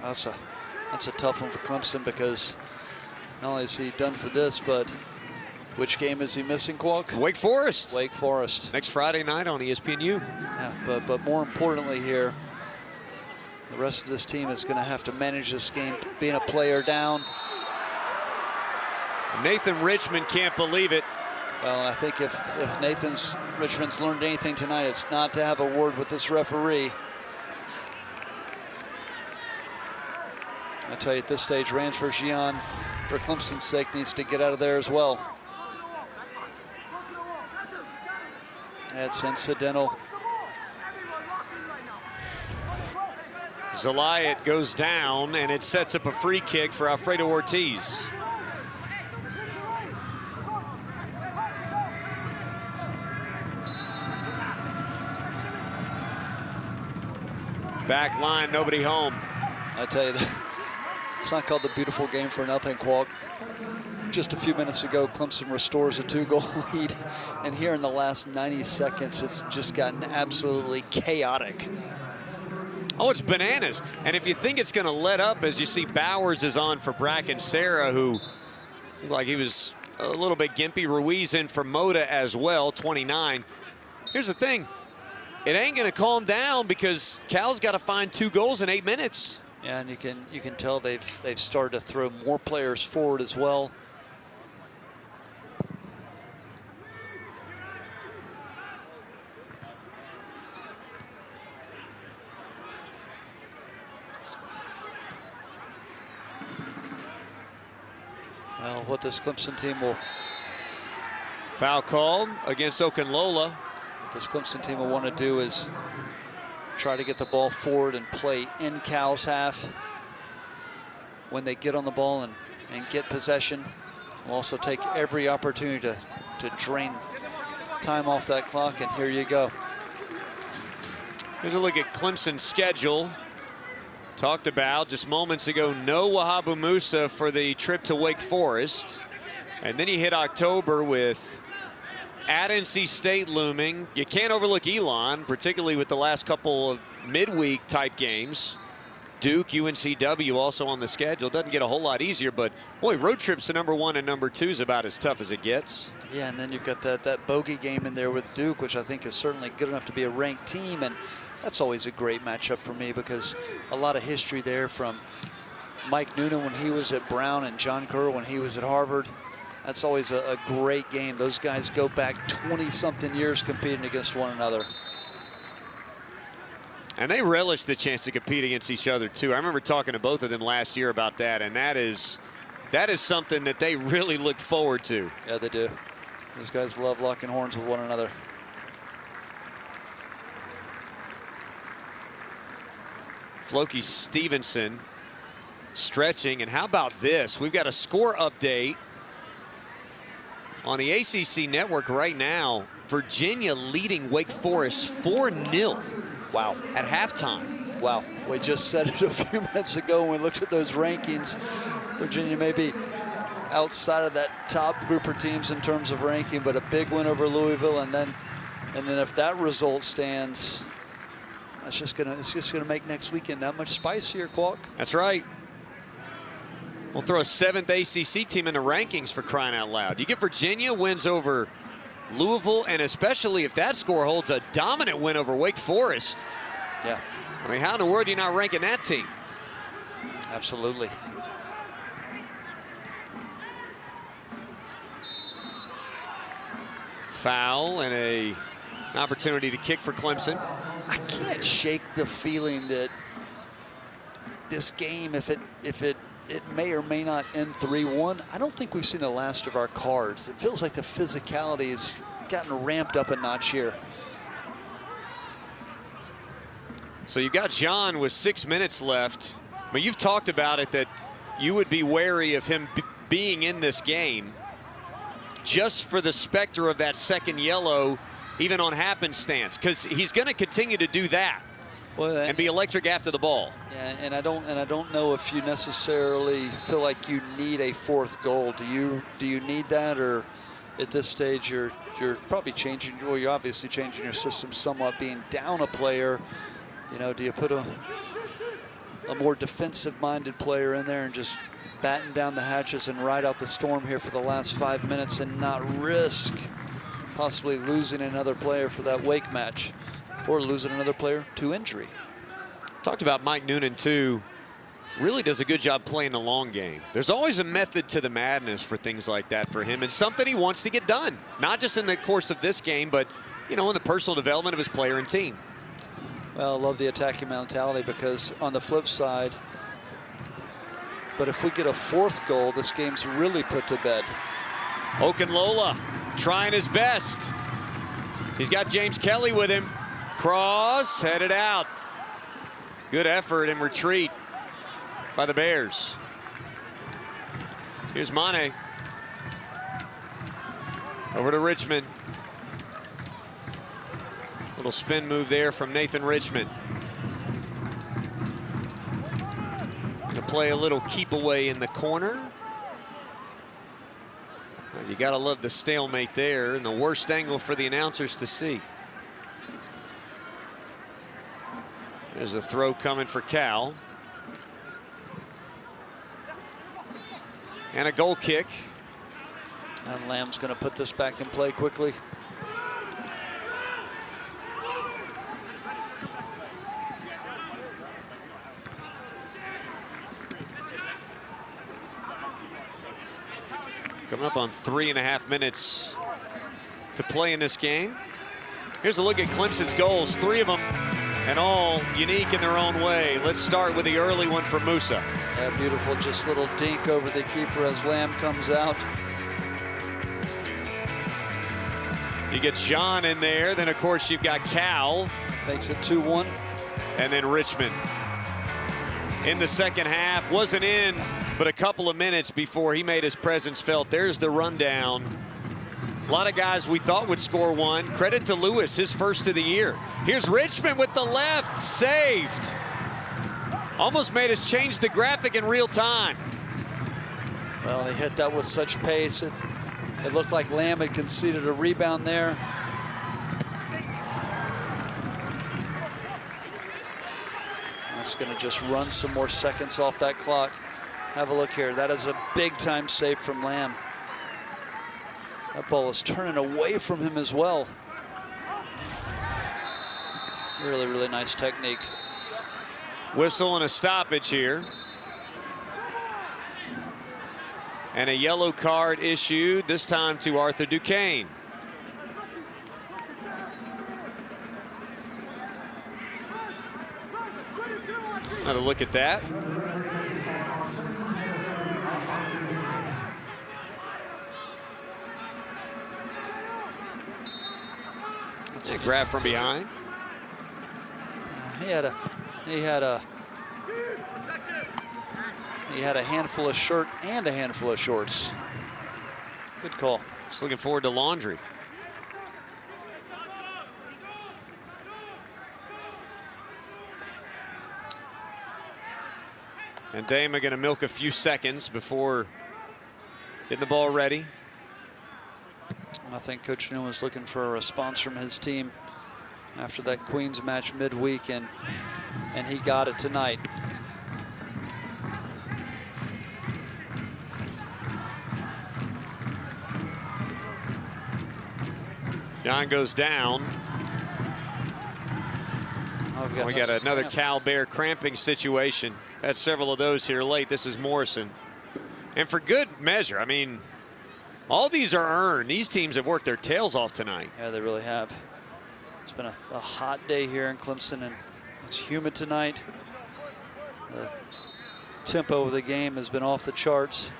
Speaker 2: that's a tough one for Clemson, because not only is he done for this, but which game is he missing, Qualk?
Speaker 1: Wake Forest.
Speaker 2: Wake Forest.
Speaker 1: Next Friday night on ESPNU.
Speaker 2: Yeah, but more importantly here, the rest of this team is going to have to manage this game, being a player down.
Speaker 1: Nathan Richmond can't believe it.
Speaker 2: Well, I think if Richmond's learned anything tonight, it's not to have a word with this referee. I tell you, at this stage, Ransford Gyan, for Clemson's sake, needs to get out of there as well. That's incidental.
Speaker 1: Disallowed goes down, and it sets up a free kick for Alfredo Ortiz. Back line, nobody home.
Speaker 2: I tell you, it's not called the beautiful game for nothing, Qualk. Just a few minutes ago, Clemson restores a 2-goal lead, and here in the last 90 seconds, it's just gotten absolutely chaotic.
Speaker 1: Oh, it's bananas. And if you think it's going to let up, as you see Bowers is on for Bracken Sarah, who looked like he was a little bit gimpy. Ruiz in for Moda as well, 29. Here's the thing. It ain't going to calm down, because Cal's got to find 2 goals in 8 minutes.
Speaker 2: Yeah, and you can tell they've started to throw more players forward as well. Well, what this Clemson team will...
Speaker 1: Foul called against Okunlola.
Speaker 2: What this Clemson team will want to do is try to get the ball forward and play in Cal's half. When they get on the ball and get possession, we'll also take every opportunity to drain time off that clock, and here you go.
Speaker 1: Here's a look at Clemson's schedule. Talked about just moments ago, no Wahabu Musah for the trip to Wake Forest. And then you hit October with at NC State looming. You can't overlook Elon, particularly with the last couple of midweek type games. Duke, UNCW also on the schedule. Doesn't get a whole lot easier, but boy, road trips to #1 and #2 is about as tough as it gets.
Speaker 2: Yeah, and then you've got that bogey game in there with Duke, which I think is certainly good enough to be a ranked team, and that's always a great matchup for me, because a lot of history there from Mike Noonan when he was at Brown and John Kerr when he was at Harvard. That's always a great game. Those guys go back 20-something years competing against one another.
Speaker 1: And they relish the chance to compete against each other, too. I remember talking to both of them last year about that, and that is something that they really look forward to.
Speaker 2: Yeah, they do. Those guys love locking horns with one another.
Speaker 1: Floki Stevenson stretching, and how about this? We've got a score update on the ACC network right now. Virginia leading Wake Forest 4-0. Wow, at halftime.
Speaker 2: Wow, we just said it a few minutes ago when we looked at those rankings. Virginia may be outside of that top group of teams in terms of ranking, but a big win over Louisville, and then if that result stands, it's just gonna make next weekend that much spicier, Qualk.
Speaker 1: That's right. We'll throw a 7th ACC team in the rankings, for crying out loud. You get Virginia wins over Louisville, and especially if that score holds, a dominant win over Wake Forest.
Speaker 2: Yeah.
Speaker 1: I mean, how in the world are you not ranking that team?
Speaker 2: Absolutely.
Speaker 1: Foul and an opportunity to kick for Clemson.
Speaker 2: I can't shake the feeling that this game, if it may or may not end 3-1, I don't think we've seen the last of our cards. It feels like the physicality has gotten ramped up a notch here.
Speaker 1: So you've got John with 6 minutes left. But you've talked about it, that you would be wary of him being in this game. just for the specter of that second yellow, even on happenstance, because he's going to continue to do that.
Speaker 2: Well,
Speaker 1: and be electric after the ball.
Speaker 2: Yeah, and I don't know if you necessarily feel like you need a fourth goal. Do you need that, or at this stage you're probably changing? Well, you're obviously changing your system somewhat, being down a player. You know, do you put a more defensive-minded player in there and just batten down the hatches and ride out the storm here for the last 5 minutes and not risk possibly losing another player for that Wake match? Or losing another player to injury.
Speaker 1: Talked about Mike Noonan, too. Really does a good job playing the long game. There's always a method to the madness for things like that for him, and something he wants to get done. Not just in the course of this game, but, you know, in the personal development of his player and team.
Speaker 2: Well, I love the attacking mentality, because on the flip side, but if we get a fourth goal, this game's really put to bed.
Speaker 1: Okunlola trying his best. He's got James Kelly with him. Cross, headed out. Good effort and retreat by the Bears. Here's Mane. Over to Richmond. Little spin move there from Nathan Richmond. Gonna play a little keep away in the corner. Well, you gotta love the stalemate there, and the worst angle for the announcers to see. There's a throw coming for Cal. And a goal kick.
Speaker 2: And Lamb's going to put this back in play quickly.
Speaker 1: Coming up on 3.5 minutes to play in this game. Here's a look at Clemson's goals, 3 of them, and all unique in their own way. Let's start with the early one for Musah.
Speaker 2: Yeah, beautiful, just little dink over the keeper as Lamb comes out.
Speaker 1: You get John in there, then of course you've got Cal.
Speaker 2: Makes it 2-1.
Speaker 1: And then Richmond. In the second half, wasn't in, but a couple of minutes before he made his presence felt. There's the rundown. A lot of guys we thought would score one. Credit to Lewis, his first of the year. Here's Richmond with the left, saved. Almost made us change the graphic in real time.
Speaker 2: Well, he hit that with such pace. It looked like Lamb had conceded a rebound there. That's going to just run some more seconds off that clock. Have a look here. That is a big-time save from Lamb. That ball is turning away from him as well. Really, really nice technique.
Speaker 1: Whistle and a stoppage here. And a yellow card issued, this time to Arthur Duquesne. Another look at that. It's a grab from behind.
Speaker 2: He had a handful of shirt and a handful of shorts. Good call.
Speaker 1: Just looking forward to laundry. And Dama going to milk a few seconds before getting the ball ready.
Speaker 2: I think Coach Newman was looking for a response from his team after that Queens match midweek, and he got it tonight.
Speaker 1: Gyan goes down.
Speaker 2: Oh,
Speaker 1: we got another Cal Bear cramping situation. Had several of those here late. This is Morrison. And for good measure, I mean, all these are earned. These teams have worked their tails off tonight.
Speaker 2: Yeah, they really have. It's been a hot day here in Clemson, and it's humid tonight. The tempo of the game has been off the charts.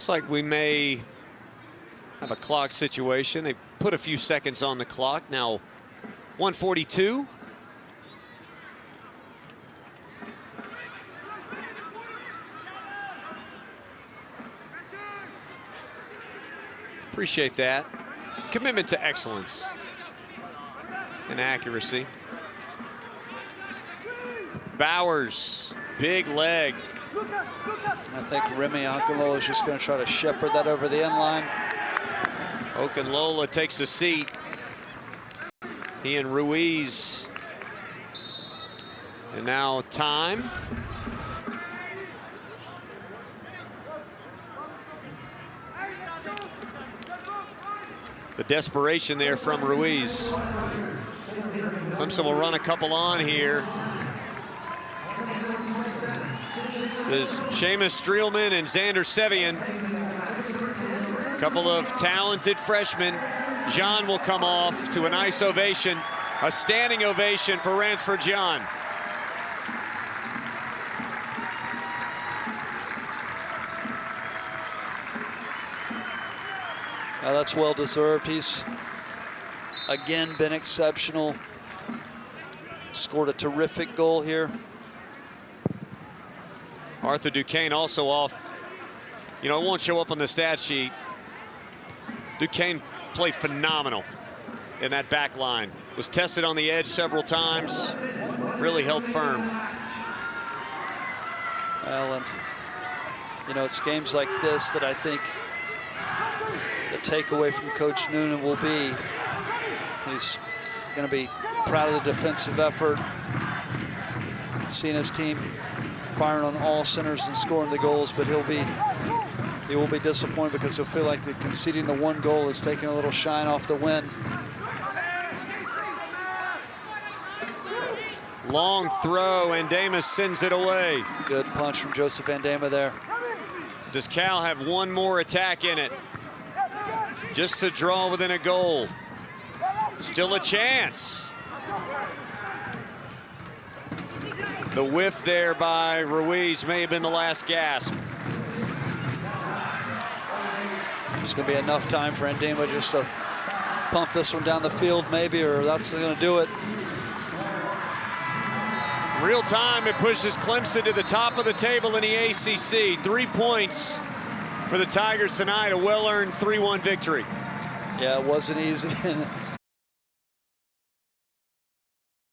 Speaker 1: Looks like we may have a clock situation. They put a few seconds on the clock. Now 1:42. Appreciate that. Commitment to excellence and accuracy. Bowers, big leg.
Speaker 2: I think Remy Okunlola is just going to try to shepherd that over the end line.
Speaker 1: Okunlola takes a seat. He and Ruiz. And now time. The desperation there from Ruiz. Clemson will run a couple on here. This is Seamus Streelman and Xander Sevian. A couple of talented freshmen. Gyan will come off to a nice ovation. A standing ovation for Ransford Gyan.
Speaker 2: That's well deserved. He's again been exceptional. Scored a terrific goal here.
Speaker 1: Arthur Duquesne also off. You know, it won't show up on the stat sheet. Duquesne played phenomenal in that back line. Was tested on the edge several times. Really held firm.
Speaker 2: Well, and you know, it's games like this that I think the takeaway from Coach Noonan will be he's going to be proud of the defensive effort, seeing his team firing on all centers and scoring the goals, but he will be disappointed because he'll feel like conceding the one goal is taking a little shine off the win.
Speaker 1: Long throw, and Damas sends it away.
Speaker 2: Good punch from Joseph Van Dama there.
Speaker 1: Does Cal have one more attack in it? Just to draw within a goal. Still a chance. The whiff there by Ruiz may have been the last gasp.
Speaker 2: It's going to be enough time for Ndema just to pump this one down the field maybe, or that's going to do it.
Speaker 1: Real time, it pushes Clemson to the top of the table in the ACC. 3 points for the Tigers tonight, a well-earned 3-1 victory.
Speaker 2: Yeah, it wasn't easy.